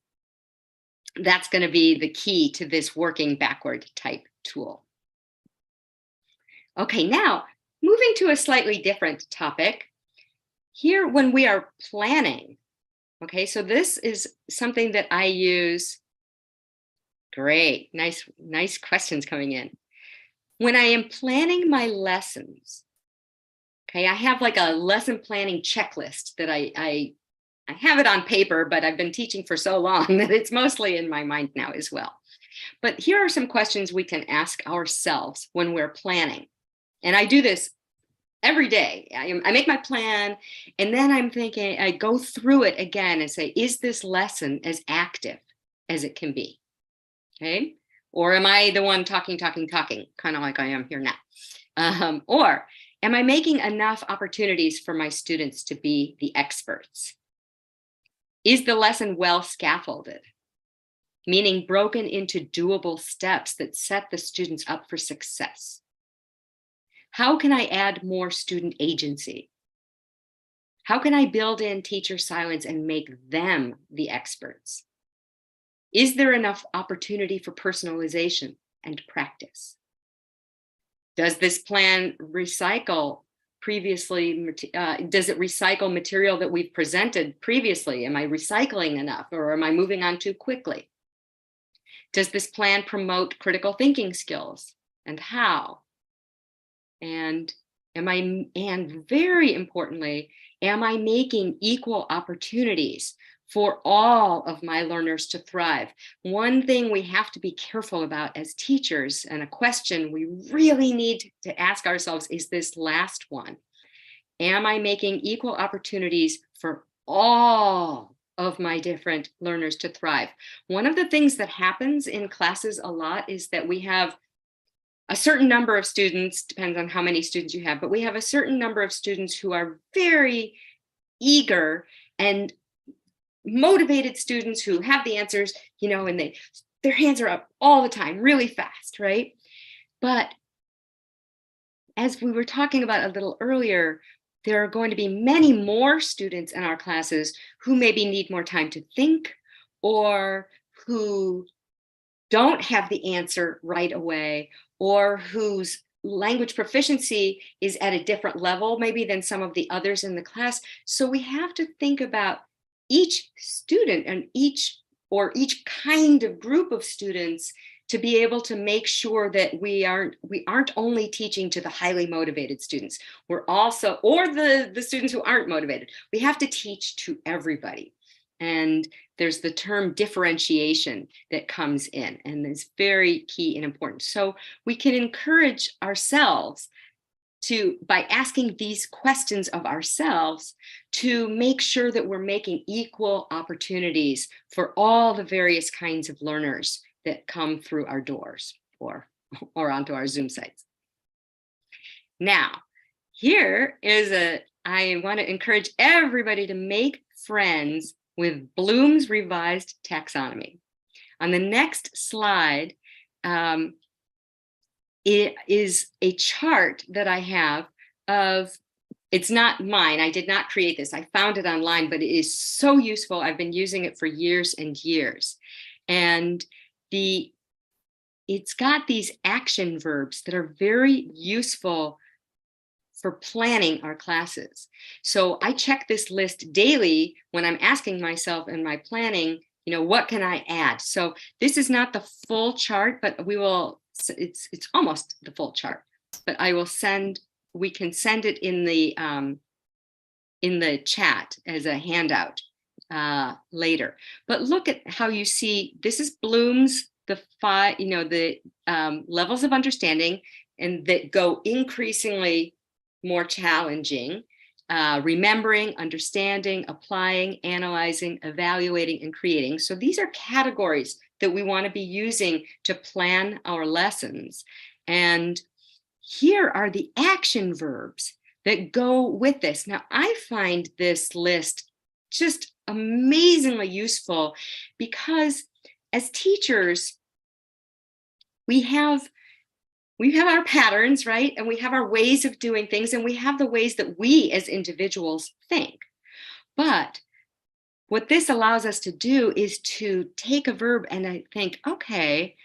the key to this working backward type tool. Okay, now moving to a slightly different topic. Here, when we are planning, okay, so this is something that I use. Great, nice questions coming in. When I am planning my lessons, okay, I have like a lesson planning checklist that I have it on paper, but I've been teaching for so long that it's mostly in my mind now as well. But here are some questions we can ask ourselves when we're planning. And I do this every day. I make my plan, and then I'm thinking, I go through it again and say, is this lesson as active as it can be? Okay. Or am I the one talking, kind of like I am here now? Or am I making enough opportunities for my students to be the experts? Is the lesson well scaffolded? Meaning broken into doable steps that set the students up for success. How can I add more student agency? How can I build in teacher silence and make them the experts? Is there enough opportunity for personalization and practice? Does this plan recycle previously, does it recycle material that we've presented previously? Am I recycling enough, or am I moving on too quickly? Does this plan promote critical thinking skills, and how? And very importantly, am I making equal opportunities for all of my learners to thrive? One thing we have to be careful about as teachers, and a question we really need to ask ourselves, is this last one. Am I making equal opportunities for all of my different learners to thrive? One of the things that happens in classes a lot is that we have a certain number of students, depends on how many students you have, but we have a certain number of students who are very eager and motivated students who have the answers, and their hands are up all the time, really fast, right? But as we were talking about a little earlier, there are going to be many more students in our classes who maybe need more time to think, or who don't have the answer right away, or whose language proficiency is at a different level maybe than some of the others in the class. So we have to think about each student and each kind of group of students to be able to make sure that we aren't only teaching to the highly motivated students. We're also, or the students who aren't motivated. We have to teach to everybody. And there's the term differentiation that comes in, and is very key and important. So we can encourage ourselves to, by asking these questions of ourselves, to make sure that we're making equal opportunities for all the various kinds of learners that come through our doors or onto our Zoom sites. Now, I want to encourage everybody to make friends with Bloom's revised taxonomy. On the next slide, it is a chart that I have of, it's not mine, I did not create this, I found it online, but it is so useful. I've been using it for years and years. And it's got these action verbs that are very useful for planning our classes. So I check this list daily when I'm asking myself in my planning, what can I add? So this is not the full chart, but it's almost the full chart, but we can send it in the chat as a handout later. But look at how you see, this is Bloom's, the five, the levels of understanding, and that go increasingly more challenging: remembering, understanding, applying, analyzing, evaluating, and creating. So these are categories that we want to be using to plan our lessons. And here are the action verbs that go with this. Now, I find this list just amazingly useful because as teachers, we have our patterns, right? And we have our ways of doing things, and we have the ways that we as individuals think. But what this allows us to do is to take a verb and I think, okay,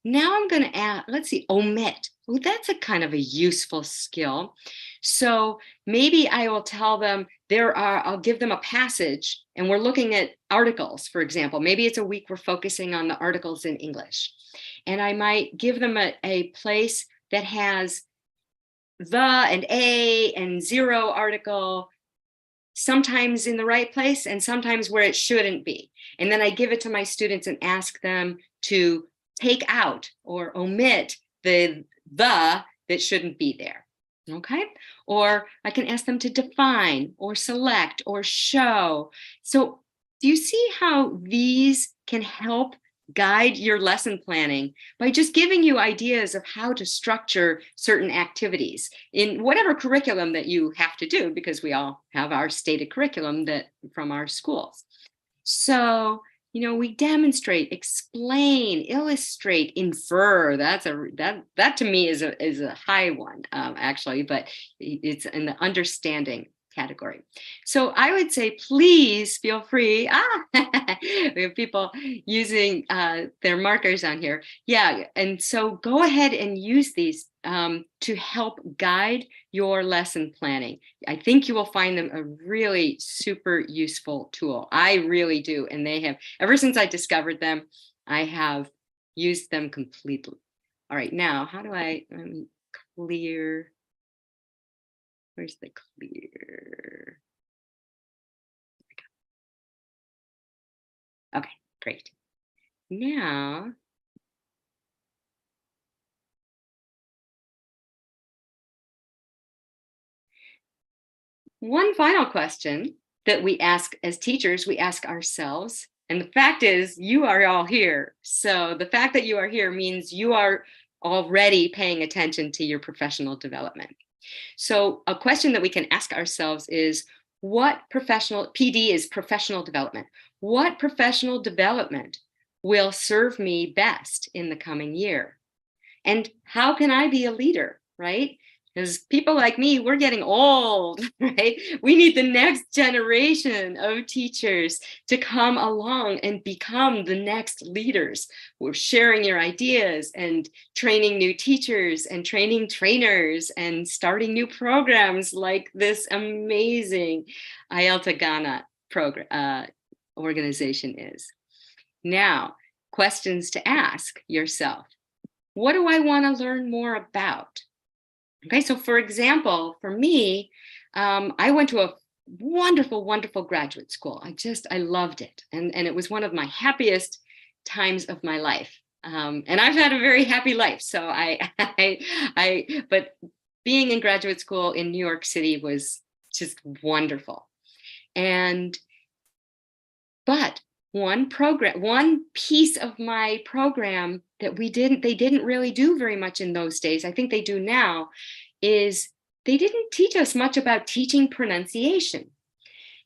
now I'm going to add, let's see, omit. Oh, that's a kind of a useful skill. So maybe I will tell them I'll give them a passage, and we're looking at articles, for example. Maybe it's a week we're focusing on the articles in English. And I might give them a place that has the and a and zero article, sometimes in the right place and sometimes where it shouldn't be. And then I give it to my students and ask them to take out or omit the that shouldn't be there. Okay? Or I can ask them to define or select or show. So do you see how these can help guide your lesson planning by just giving you ideas of how to structure certain activities in whatever curriculum that you have to do, because we all have our stated curriculum from our schools. So we demonstrate, explain, illustrate, infer. That to me is a high one, actually, but it's in the understanding category. So I would say, please feel free. We have people using their markers on here. Yeah, and so go ahead and use these to help guide your lesson planning. I think you will find them a really super useful tool. I really do. And they have, ever since I discovered them, I have used them completely. All right, now, how do I clear? Where's the clear? Okay, great. Now, one final question that we ask as teachers, we ask ourselves. And the fact is, you are all here. So the fact that you are here means you are already paying attention to your professional development. So a question that we can ask ourselves is, what professional, PD is professional development. What professional development will serve me best in the coming year? And how can I be a leader, right? Because people like me, we're getting old, right? We need the next generation of teachers to come along and become the next leaders. We're sharing your ideas and training new teachers and training trainers and starting new programs like this amazing IELTA Ghana program organization is. Now, questions to ask yourself. What do I want to learn more about? Okay, so for example, for me, I went to a wonderful, wonderful graduate school. I loved it. And it was one of my happiest times of my life. And I've had a very happy life. So but being in graduate school in New York City was just wonderful. But one piece of my program that they didn't really do very much in those days, I think they do now, is they didn't teach us much about teaching pronunciation.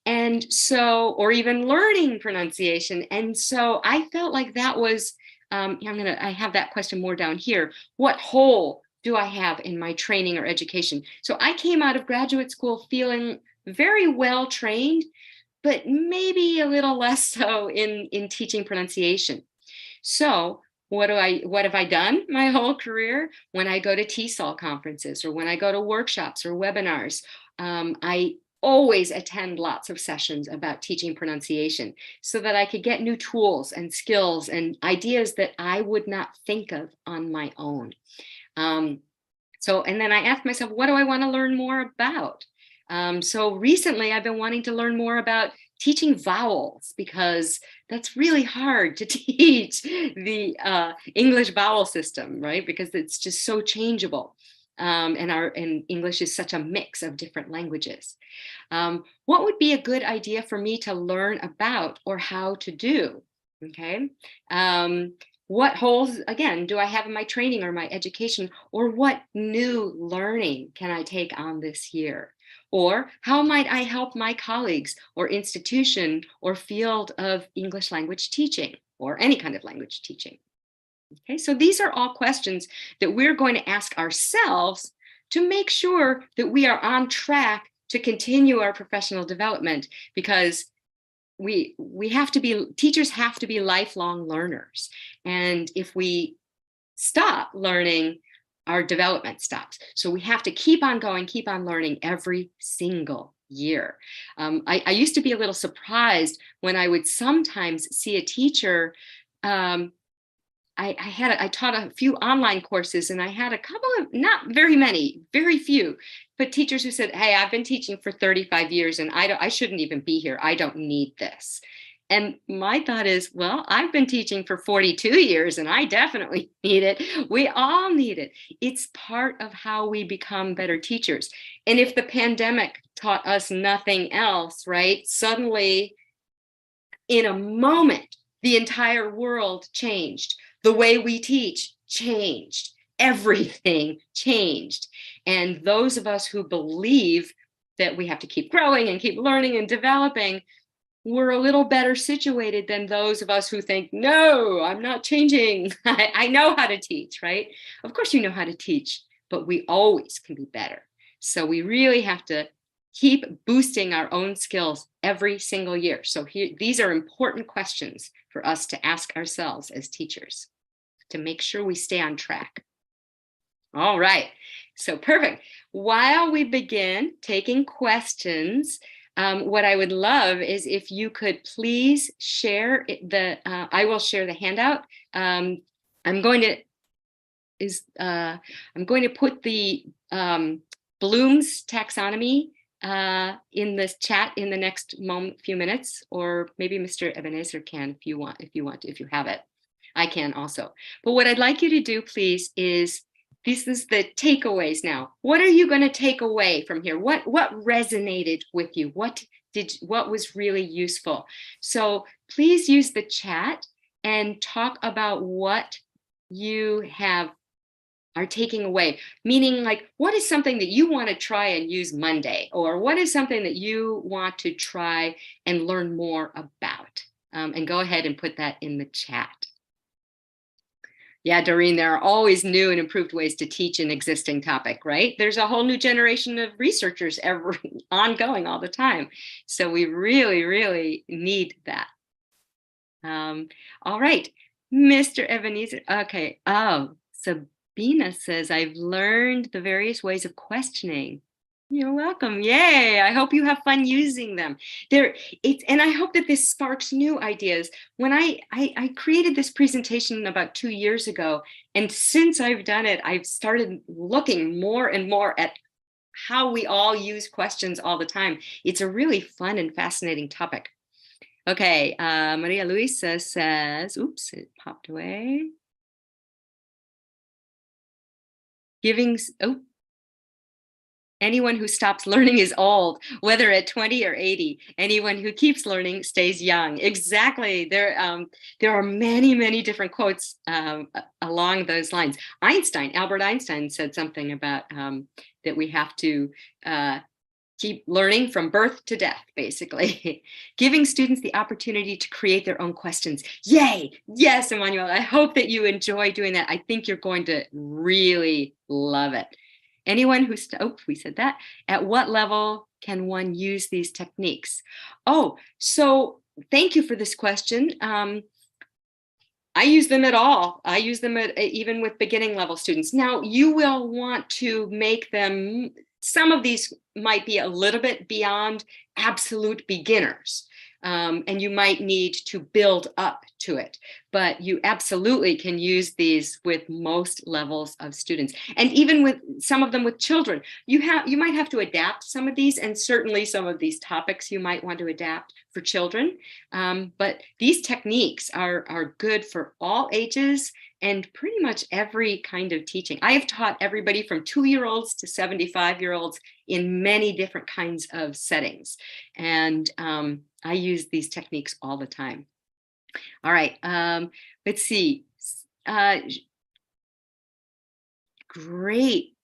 And so, or even learning pronunciation. And so I felt like that was, I have that question more down here. What hole do I have in my training or education? So I came out of graduate school feeling very well trained, but maybe a little less so in teaching pronunciation. So what have I done my whole career? When I go to TESOL conferences or when I go to workshops or webinars, I always attend lots of sessions about teaching pronunciation so that I could get new tools and skills and ideas that I would not think of on my own. And then I asked myself, what do I want to learn more about? So recently I've been wanting to learn more about teaching vowels because that's really hard to teach the English vowel system, right? Because it's just so changeable. And English is such a mix of different languages. What would be a good idea for me to learn about or how to do? Okay. What holes, again, do I have in my training or my education, or what new learning can I take on this year? Or how might I help my colleagues or institution or field of English language teaching or any kind of language teaching? Okay, so these are all questions that we're going to ask ourselves to make sure that we are on track to continue our professional development, because teachers have to be lifelong learners. And if we stop learning, our development stops. So we have to keep on going, keep on learning every single year. I used to be a little surprised when I would sometimes see a teacher. I taught a few online courses, and I had a couple of, not very many, very few, but teachers who said, hey, I've been teaching for 35 years and I shouldn't even be here. I don't need this. And my thought is, well, I've been teaching for 42 years and I definitely need it. We all need it. It's part of how we become better teachers. And if the pandemic taught us nothing else, right? Suddenly, in a moment, the entire world changed. The way we teach changed. Everything changed. And those of us who believe that we have to keep growing and keep learning and developing, we're a little better situated than those of us who think, no, I'm not changing. I know how to teach, right? Of course you know how to teach, but we always can be better. So we really have to keep boosting our own skills every single year. So here, these are important questions for us to ask ourselves as teachers to make sure we stay on track. All right, so perfect. While we begin taking questions, what I would love is if you could please share I will share the handout. I'm going to put the Bloom's taxonomy in this chat in the next few minutes, or maybe Mr. Ebenezer can if you have it. I can also. But what I'd like you to do, please, is this is the takeaways now. What are you going to take away from here? What resonated with you? What was really useful? So please use the chat and talk about what you are taking away, meaning like, what is something that you want to try and use Monday, or what is something that you want to try and learn more about? And go ahead and put that in the chat. Yeah, Doreen, there are always new and improved ways to teach an existing topic, right? There's a whole new generation of researchers ongoing all the time. So we really, really need that. All right, Mr. Ebenezer. Okay. Oh, Sabina says, I've learned the various ways of questioning. You're welcome. Yay. I hope you have fun using them. And I hope that this sparks new ideas. When I created this presentation about 2 years ago, and since I've done it, I've started looking more and more at how we all use questions all the time. It's a really fun and fascinating topic. Okay, Maria Luisa says, oops, it popped away. Anyone who stops learning is old, whether at 20 or 80. Anyone who keeps learning stays young. Exactly. There are many, many different quotes along those lines. Albert Einstein said something about that we have to keep learning from birth to death, basically. Giving students the opportunity to create their own questions. Yay! Yes, Emmanuel, I hope that you enjoy doing that. I think you're going to really love it. Anyone we said that. At what level can one use these techniques? Oh, so thank you for this question. I use them at all. I use them even with beginning level students. Now, you will want to make them, some of these might be a little bit beyond absolute beginners. And you might need to build up to it, but you absolutely can use these with most levels of students, and even with some of them with children. You might have to adapt some of these, and certainly some of these topics you might want to adapt for children. But these techniques are good for all ages and pretty much every kind of teaching. I have taught everybody from 2-year-olds to 75-year-olds in many different kinds of settings, and I use these techniques all the time. All right, let's see. Great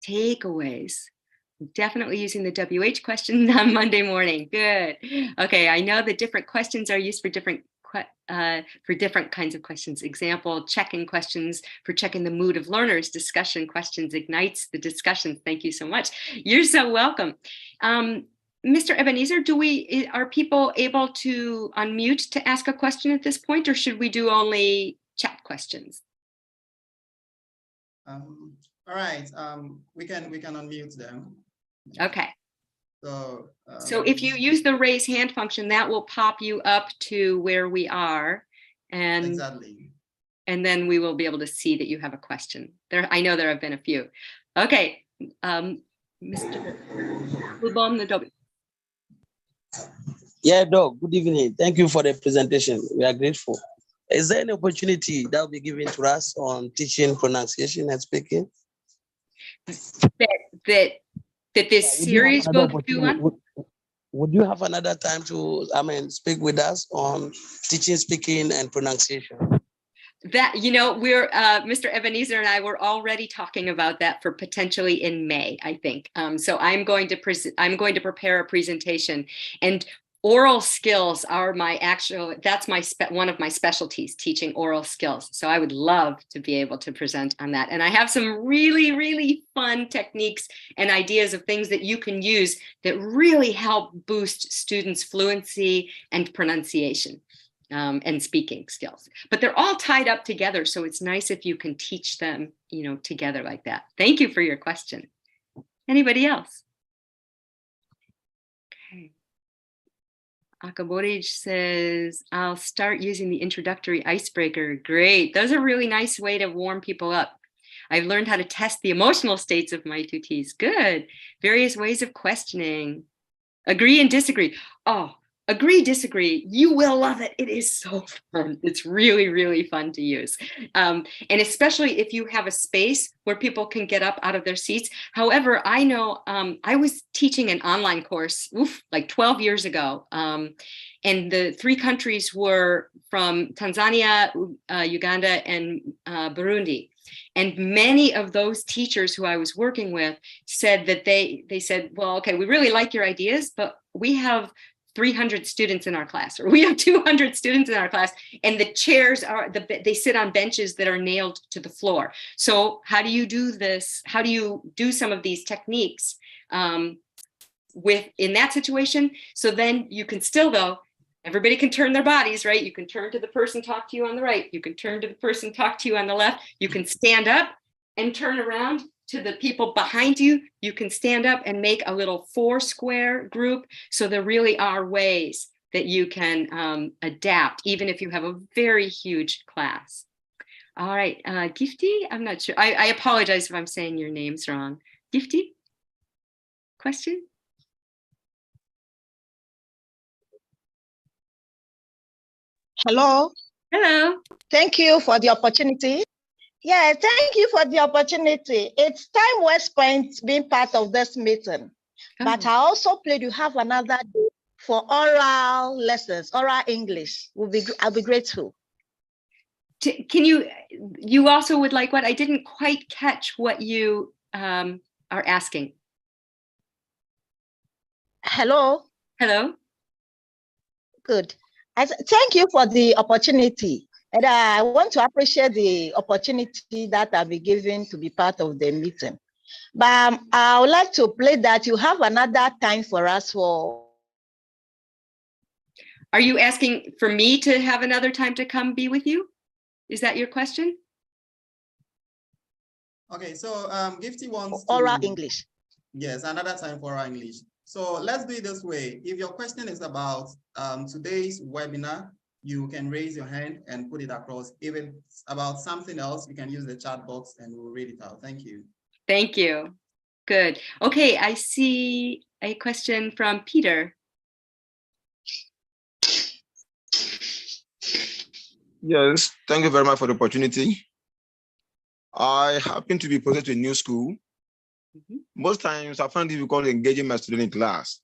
takeaways. Definitely using the WH question on Monday morning. Good. Okay, I know that different questions are used for different kinds of questions. Example, check-in questions for checking the mood of learners. Discussion questions ignites the discussion. Thank you so much. You're so welcome. Mr. Ebenezer, are people able to unmute to ask a question at this point, or should we do only chat questions? All right, we can unmute them. Okay. So if you use the raise hand function, that will pop you up to where we are, and exactly. And then we will be able to see that you have a question. I know there have been a few. Okay, Mr. Yeah, Doc, good evening. Thank you for the presentation. We are grateful. Is there an opportunity that will be given to us on teaching pronunciation and speaking? That this series will do on? Would you have another time to, speak with us on teaching, speaking, and pronunciation? That, we're Mr. Ebenezer and I were already talking about that for potentially in May, I think. So I'm going to prepare a presentation, oral skills are that's one of my specialties, teaching oral skills. So I would love to be able to present on that. And I have some really, really fun techniques and ideas of things that you can use that really help boost students' fluency and pronunciation and speaking skills. But they're all tied up together. So it's nice if you can teach them, together like that. Thank you for your question. Anybody else? Okay. Akaborij says, I'll start using the introductory icebreaker. Great. Those are a really nice way to warm people up. I've learned how to test the emotional states of my tutees. Good. Various ways of questioning. Agree and disagree. Oh, agree, disagree. You will love it. It is so fun. It's really, really fun to use. And especially if you have a space where people can get up out of their seats. However, I know I was teaching an online course like 12 years ago. And the 3 countries were from Tanzania, Uganda, and Burundi. And many of those teachers who I was working with said that they said, well, okay, we really like your ideas, but we have 300 students in our class, or we have 200 students in our class, and the chairs they sit on benches that are nailed to the floor. So how do you do this? How do you do some of these techniques in that situation? So then you can still, though, everybody can turn their bodies, right? You can turn to the person, talk to you on the right. You can turn to the person, talk to you on the left. You can stand up and turn around to the people behind you. You can stand up and make a little 4-square group. So there really are ways that you can adapt, even if you have a very huge class. All right, Gifty, I'm not sure. I apologize if I'm saying your names wrong. Gifty, question? Hello. Hello. Thank you for the opportunity. Yeah, thank you for the opportunity. It's time well spent being part of this meeting. Oh. But I also played you have another day for oral lessons, oral English. I'll be grateful. Can you also would like what? I didn't quite catch what you are asking. Hello. Hello. Good. Thank you for the opportunity. And I want to appreciate the opportunity that I'll be given to be part of the meeting. But I would like to play that you have another time for us for. Are you asking for me to have another time to come be with you? Is that your question? Okay, so Gifty wants oral English. Yes, another time for oral English. So let's do it this way. If your question is about today's webinar, you can raise your hand and put it across. If it's about something else, you can use the chat box and we'll read it out. Thank you. Thank you. Good. Okay, I see a question from Peter. Yes, thank you very much for the opportunity. I happen to be posted to a new school. Mm-hmm. Most times I find it difficult engaging my student in class.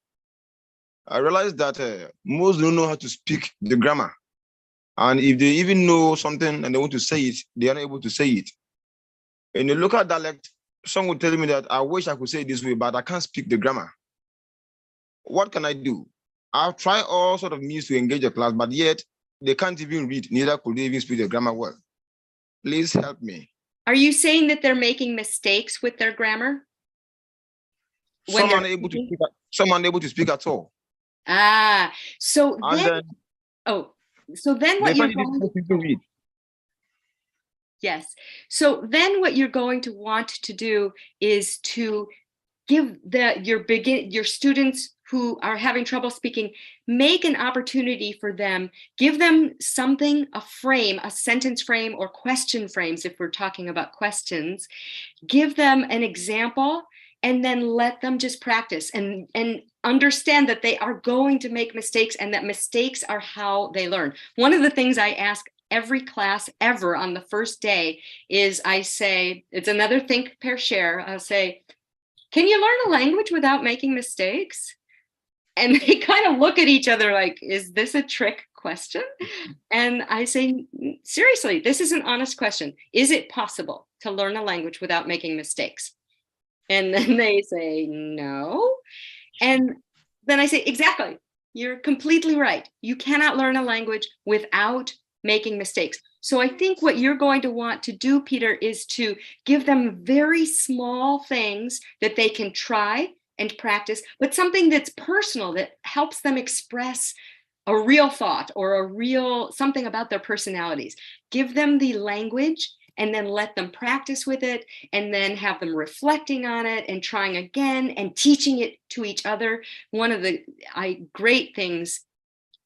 I realized that most don't know how to speak the grammar. And if they even know something and they want to say it, they are not able to say it. In the local dialect, some would tell me that I wish I could say it this way, but I can't speak the grammar. What can I do? I've tried all sorts of means to engage the class, but yet they can't even read, neither could they even speak the grammar well. Please help me. Are you saying that they're making mistakes with their grammar? Some unable to speak at all. Ah, so then what you're going to read. Yes. So then what you're going to want to do is to give your students who are having trouble speaking, make an opportunity for them, give them something, a frame, a sentence frame or question frames if we're talking about questions, give them an example and then let them just practice and understand that they are going to make mistakes and that mistakes are how they learn. One of the things I ask every class ever on the first day is I say, it's another think, pair, share. I'll say, can you learn a language without making mistakes? And they kind of look at each other like, is this a trick question? And I say, seriously, this is an honest question. Is it possible to learn a language without making mistakes? And then they say, no. And then I say, exactly. You're completely right. You cannot learn a language without making mistakes. So I think what you're going to want to do, Peter, is to give them very small things that they can try and practice, but something that's personal that helps them express a real thought or a real something about their personalities. Give them the language and then let them practice with it, and then have them reflecting on it and trying again and teaching it to each other. One of the great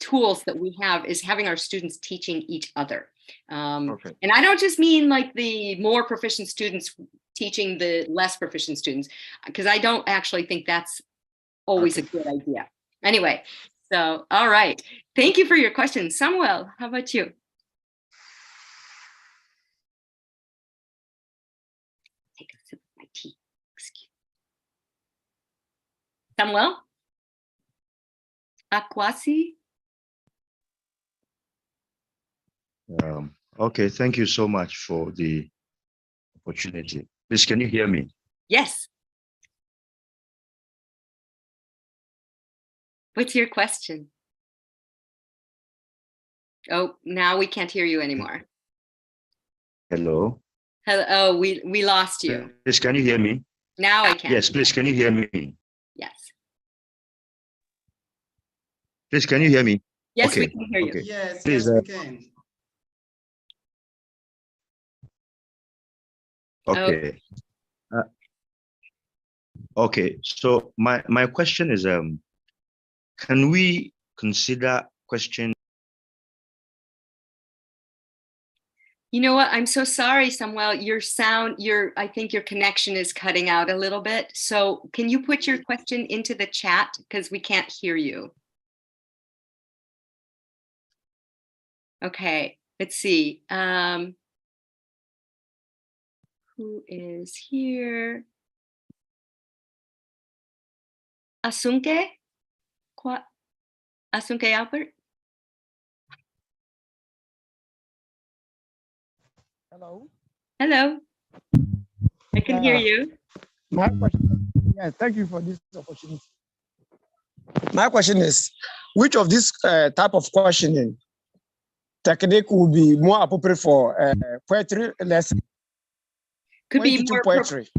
tools that we have is having our students teaching each other. Okay. And I don't just mean like the more proficient students teaching the less proficient students, because I don't actually think that's always a good idea. Anyway, so, all right. Thank you for your question. Samuel, how about you? Take a sip of my tea. Excuse me. Samuel? Akwasi? Okay, thank you so much for the opportunity. Please, can you hear me? Yes. What's your question? Oh, now we can't hear you anymore. Hello? Hello, oh, we lost you. Please, can you hear me? Now I can. Yes, please, can you hear me? Yes. Please, can you hear me? Yes, Okay, we can hear you. okay. Yes, Please, yes, we can. Okay. Okay, so my question is, can we consider question? You know what? I'm so sorry, Samuel. I think your connection is cutting out a little bit. So can you put your question into the chat? Because we can't hear you. Okay, let's see. Who is here? Asunke? Asunke Albert? Hello. Hello. I can hear Yeah. you. My question. Yeah, thank you for this opportunity. My question is, which of this type of questioning technique would be more appropriate for poetry lesson? Could When be teaching more poetry.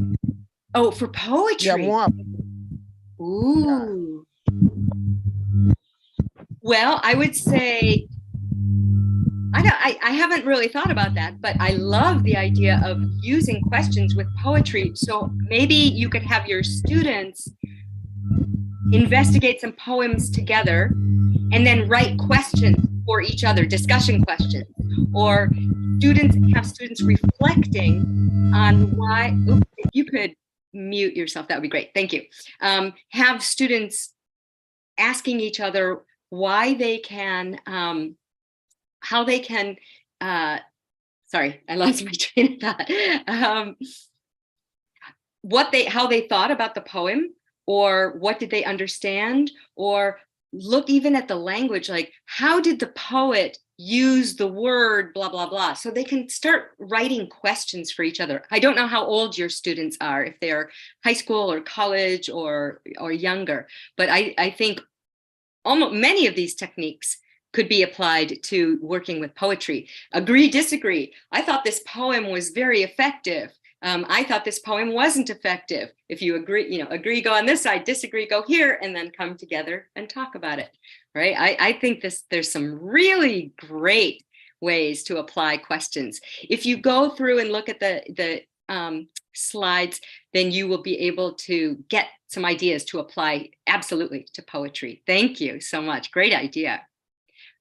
Oh, for poetry. Yeah, more. Ooh. Well, I would say I haven't really thought about that, but I love the idea of using questions with poetry. So maybe you could have your students investigate some poems together and then write questions for each other, discussion questions, or have students reflecting on why. Oops, if you could mute yourself, that would be great. Thank you. Have students asking each other why they can, how they can, sorry, I lost my train of thought. How they thought about the poem, or what did they understand, or look even at the language, like how did the poet use the word blah, blah, blah. So they can start writing questions for each other. I don't know how old your students are, if they're high school or college or younger, but I think almost many of these techniques could be applied to working with poetry. Agree, disagree. I thought this poem was very effective. I thought this poem wasn't effective. If you agree, agree, go on this side, disagree, go here, and then come together and talk about it, right? I think there's some really great ways to apply questions. If you go through and look at the slides, then you will be able to get some ideas to apply absolutely to poetry. Thank you so much. Great idea.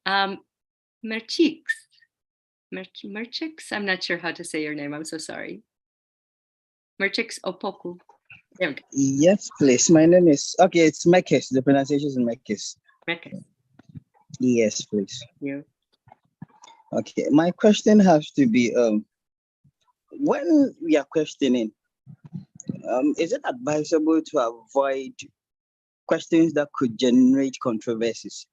Merchix, I'm not sure how to say your name. I'm so sorry. Merchix Opoku. There we go. Yes, please. My name is, okay, it's Mekes. The pronunciation is Mekes. Mekes. Yes, please. Thank you. Okay, my question has to be, when we are questioning, is it advisable to avoid questions that could generate controversies?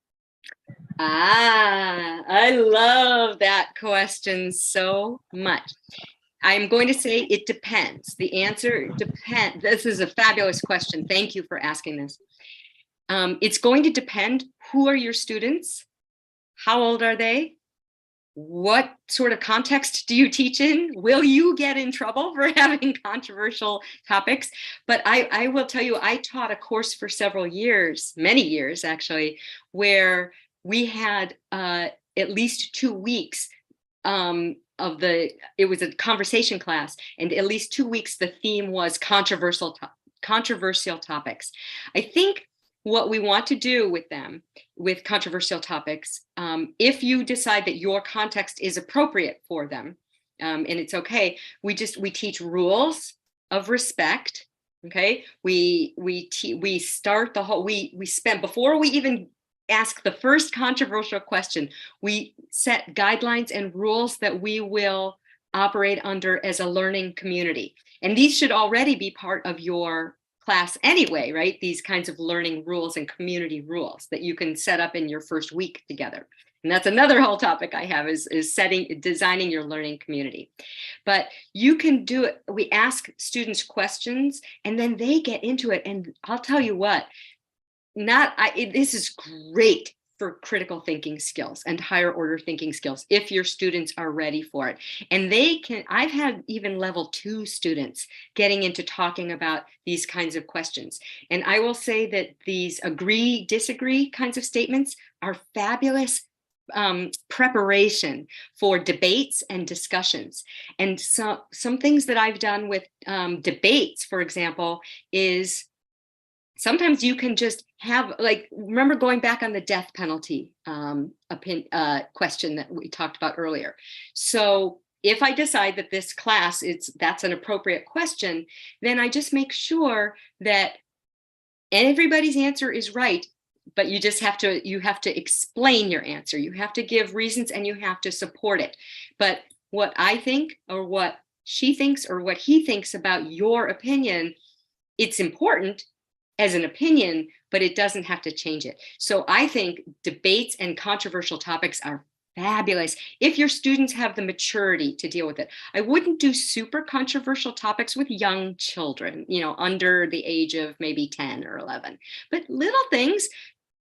I love that question so much. I'm going to say it depends. The answer depends. This is a fabulous question. Thank you for asking this. It's going to depend, who are your students? How old are they? What sort of context do you teach in? Will you get in trouble for having controversial topics? But I will tell you, I taught a course for several years, many years actually, where we had at least 2 weeks it was a conversation class, and at least 2 weeks the theme was controversial topics. I think what we want to do with them, with controversial topics, if you decide that your context is appropriate for them, and it's okay, we teach rules of respect. Okay, we start the whole, we spend, before we even ask the first controversial question, we set guidelines and rules that we will operate under as a learning community. And these should already be part of your class anyway, right? These kinds of learning rules and community rules that you can set up in your first week together. And that's another whole topic I have, is designing your learning community. But you can do it. We ask students questions and then they get into it. And I'll tell you what, this is great for critical thinking skills and higher order thinking skills if your students are ready for it. And I've had even level 2 students getting into talking about these kinds of questions. And I will say that these agree, disagree kinds of statements are fabulous preparation for debates and discussions. And some things that I've done with debates, for example, is sometimes you can just have, like, remember going back on the death penalty question that we talked about earlier. So if I decide that this class, that's an appropriate question, then I just make sure that everybody's answer is right, but you have to explain your answer. You have to give reasons and you have to support it. But what I think, or what she thinks, or what he thinks about your opinion, it's important as an opinion, but it doesn't have to change it. So I think debates and controversial topics are fabulous if your students have the maturity to deal with it. I wouldn't do super controversial topics with young children, under the age of maybe 10 or 11, but little things.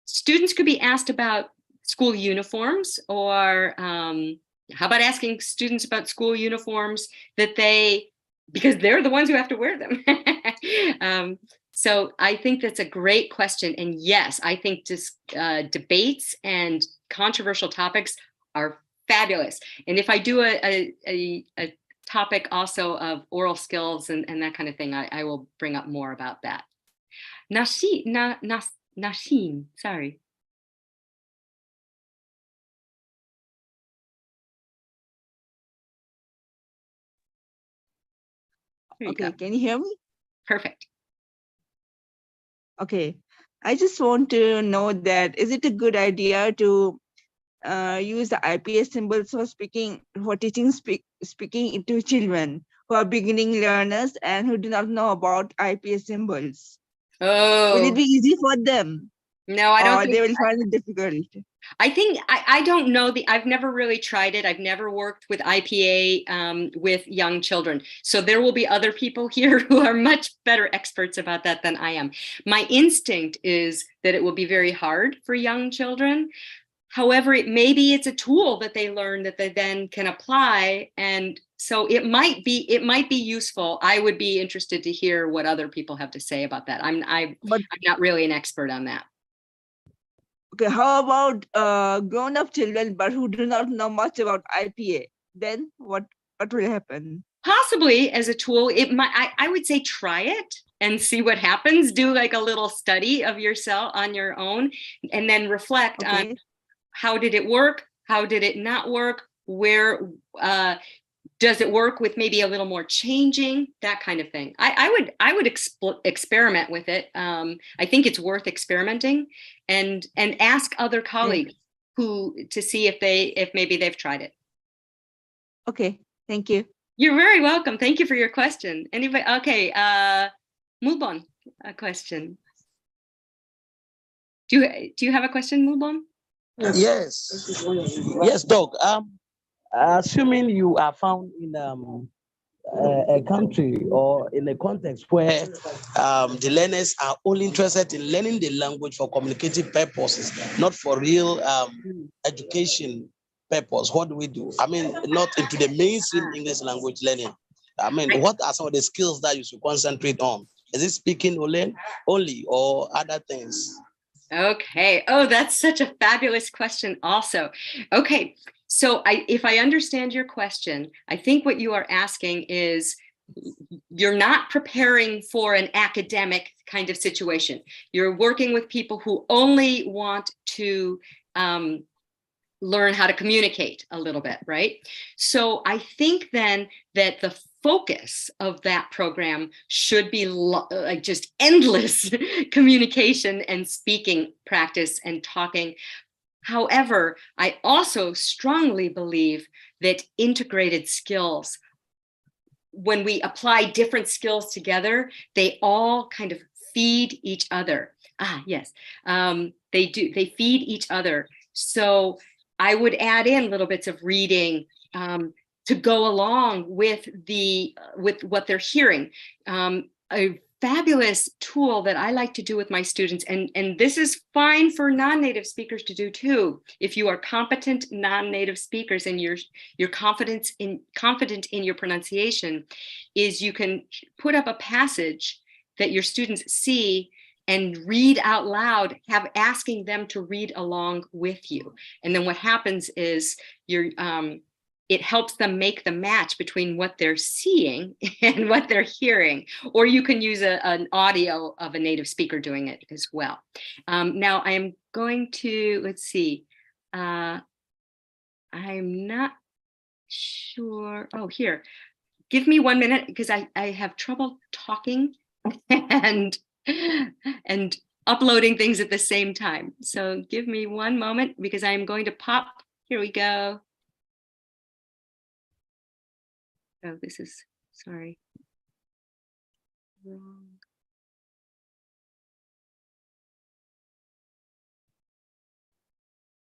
Students could be asked about school uniforms, or how about asking students about school uniforms because they're the ones who have to wear them. So I think that's a great question. And yes, I think just debates and controversial topics are fabulous. And if I do a topic also of oral skills and that kind of thing, I will bring up more about that. Nashim, sorry. Okay, can you hear me? Perfect. Okay, I just want to know that, is it a good idea to use the IPA symbols for teaching speaking to children who are beginning learners and who do not know about IPA symbols? Oh. Will it be easy for them? No, I don't think they will find it difficult. I think, I don't know, I've never really tried it. I've never worked with IPA with young children. So there will be other people here who are much better experts about that than I am. My instinct is that it will be very hard for young children. However, maybe it's a tool that they learn that they then can apply. And so it might be useful. I would be interested to hear what other people have to say about that. I'm not really an expert on that. Okay, how about grown-up children, but who do not know much about IPA? Then what will happen? Possibly as a tool, it might. I would say try it and see what happens. Do like a little study of yourself on your own, and then reflect on how did it work? How did it not work? Where does it work with maybe a little more changing, that kind of thing. I would experiment with it. I think it's worth experimenting, and ask other colleagues to see if maybe they've tried it. Okay, thank you. You're very welcome. Thank you for your question. Anybody? Okay, Mulbon, a question. Do you have a question, Mulbon? Yes, Doc. Assuming you are found in a country or in a context where the learners are only interested in learning the language for communicative purposes, not for real education purpose, what do we do? I mean, not into the mainstream English language learning. I mean, what are some of the skills that you should concentrate on? Is it speaking only or other things? Okay. Oh, that's such a fabulous question also. Okay. So if I understand your question, I think what you are asking is you're not preparing for an academic kind of situation. You're working with people who only want to learn how to communicate a little bit, right? So I think then that the focus of that program should be like just endless communication and speaking practice and talking. However, I also strongly believe that integrated skills, when we apply different skills together, they all kind of feed each other. Yes, they do. They feed each other. So I would add in little bits of reading to go along with what they're hearing. A fabulous tool that I like to do with my students, and this is fine for non-native speakers to do too. If you are competent non-native speakers and you're confident in your pronunciation, is you can put up a passage that your students see and read out loud, asking them to read along with you. And then what happens is it helps them make the match between what they're seeing and what they're hearing. Or you can use an audio of a native speaker doing it as well. Now I am going to, let's see, I'm not sure. Oh, here, give me 1 minute because I have trouble talking and uploading things at the same time. So give me 1 moment because I'm going to pop. Here we go. Oh, this is, sorry. Wrong.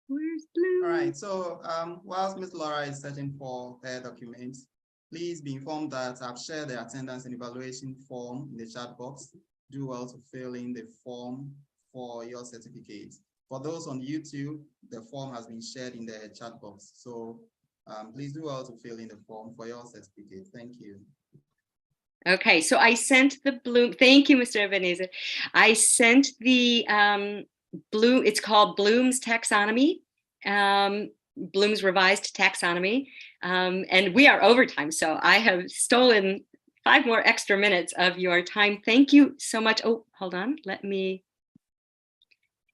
Where's Blue? All right, so whilst Ms. Laura is searching for her documents, please be informed that I've shared the attendance and evaluation form in the chat box. Do well to fill in the form for your certificate. For those on YouTube, the form has been shared in the chat box. So please do well to fill in the form for your certificate. Thank you. Okay, so I sent the Bloom. Thank you, Mr. Ebenezer. I sent the Bloom. It's called Bloom's Taxonomy, Bloom's Revised Taxonomy, and we are overtime. So I have stolen 5 more extra minutes of your time. Thank you so much. Oh, hold on. Let me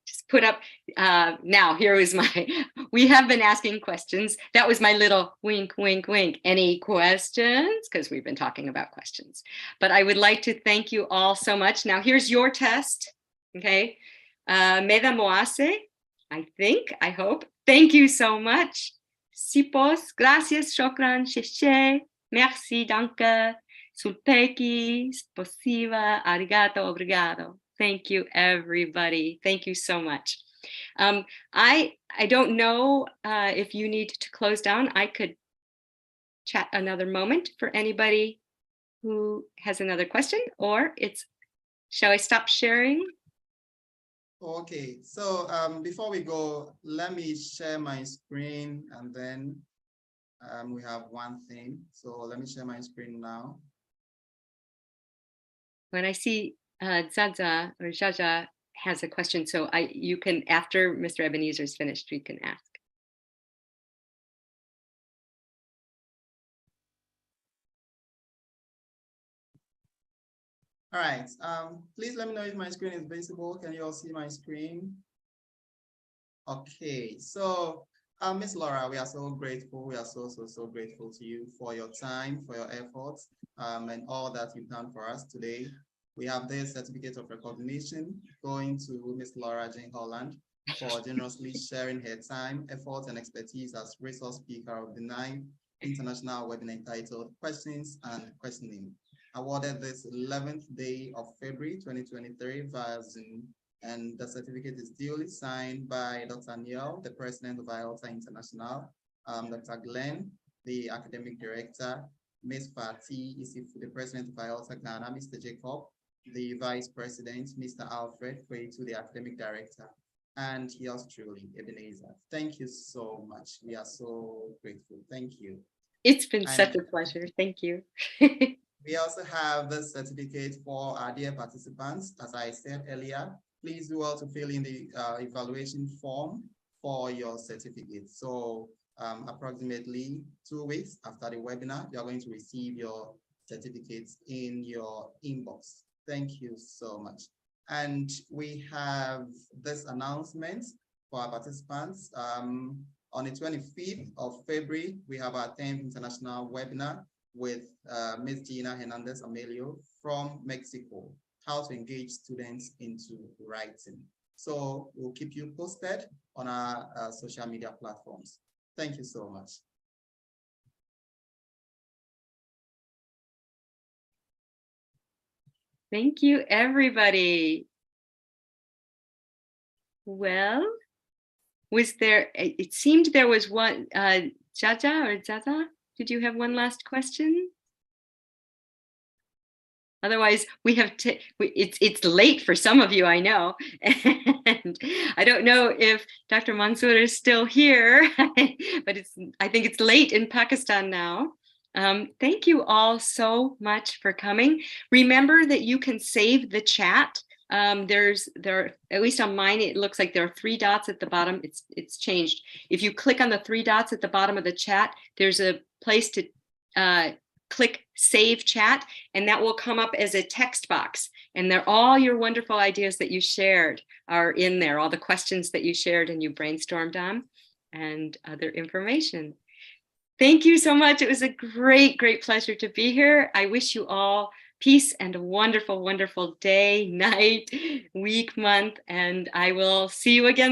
just put up, now here is we have been asking questions. That was my little wink, wink, wink. Any questions? Because we've been talking about questions. But I would like to thank you all so much. Now here's your test, okay? Meda Moase, I hope. Thank you so much. Sipos, gracias, shokran, sheshe, merci, danke, sulpeki, spasiba, arigato, obrigado. Thank you, everybody. Thank you so much. I don't know if you need to close down. I could chat another moment for anybody who has another question, or shall I stop sharing? Okay, so before we go, let me share my screen and then we have one thing. So let me share my screen now. When I see Zaza or Jaja has a question, so you can, after Mr. Ebenezer's finished, you can ask. All right, please let me know if my screen is visible. Can you all see my screen? Okay, so Ms. Laura, we are so grateful. We are so grateful to you for your time, for your efforts, and all that you've done for us today. We have this certificate of recognition going to Ms. Laura Jane Holland for generously sharing her time, efforts, and expertise as resource speaker of the 9th international webinar entitled Questions and Questioning, awarded this 11th day of February 2023 via Zoom. And the certificate is duly signed by Dr. Neil, the president of IELTA International, Dr. Glenn, the academic director, Ms. Fati Isifu, the president of IELTA Ghana, Mr. Jacob, the vice president, Mr. Alfred Kwetu, the academic director, and yours truly, Ebenezer. Thank you so much. We are so grateful. Thank you. It's been such a pleasure. Thank you. We also have the certificate for our dear participants. As I said earlier, please do well to fill in the evaluation form for your certificate. So approximately 2 weeks after the webinar, you are going to receive your certificates in your inbox. Thank you so much. And we have this announcement for our participants. On the 25th of February, we have our 10th international webinar with Ms. Gina Hernandez Amelio from Mexico, how to engage students into writing. So we'll keep you posted on our social media platforms. Thank you so much. Thank you, everybody. Well, was there, it seemed there was one, Jaja or Zaza, did you have one last question? Otherwise, we have it's late for some of you, I know. And I don't know if Dr. Mansour is still here, but I think it's late in Pakistan now. Thank you all so much for coming. Remember that you can save the chat. There, at least on mine, it looks like there are 3 dots at the bottom. It's changed. If you click on the 3 dots at the bottom of the chat, there's a place to click save chat, and that will come up as a text box. And all your wonderful ideas that you shared are in there, all the questions that you shared and you brainstormed on, and other information. Thank you so much. It was a great, great pleasure to be here. I wish you all peace and a wonderful, wonderful day, night, week, month, and I will see you again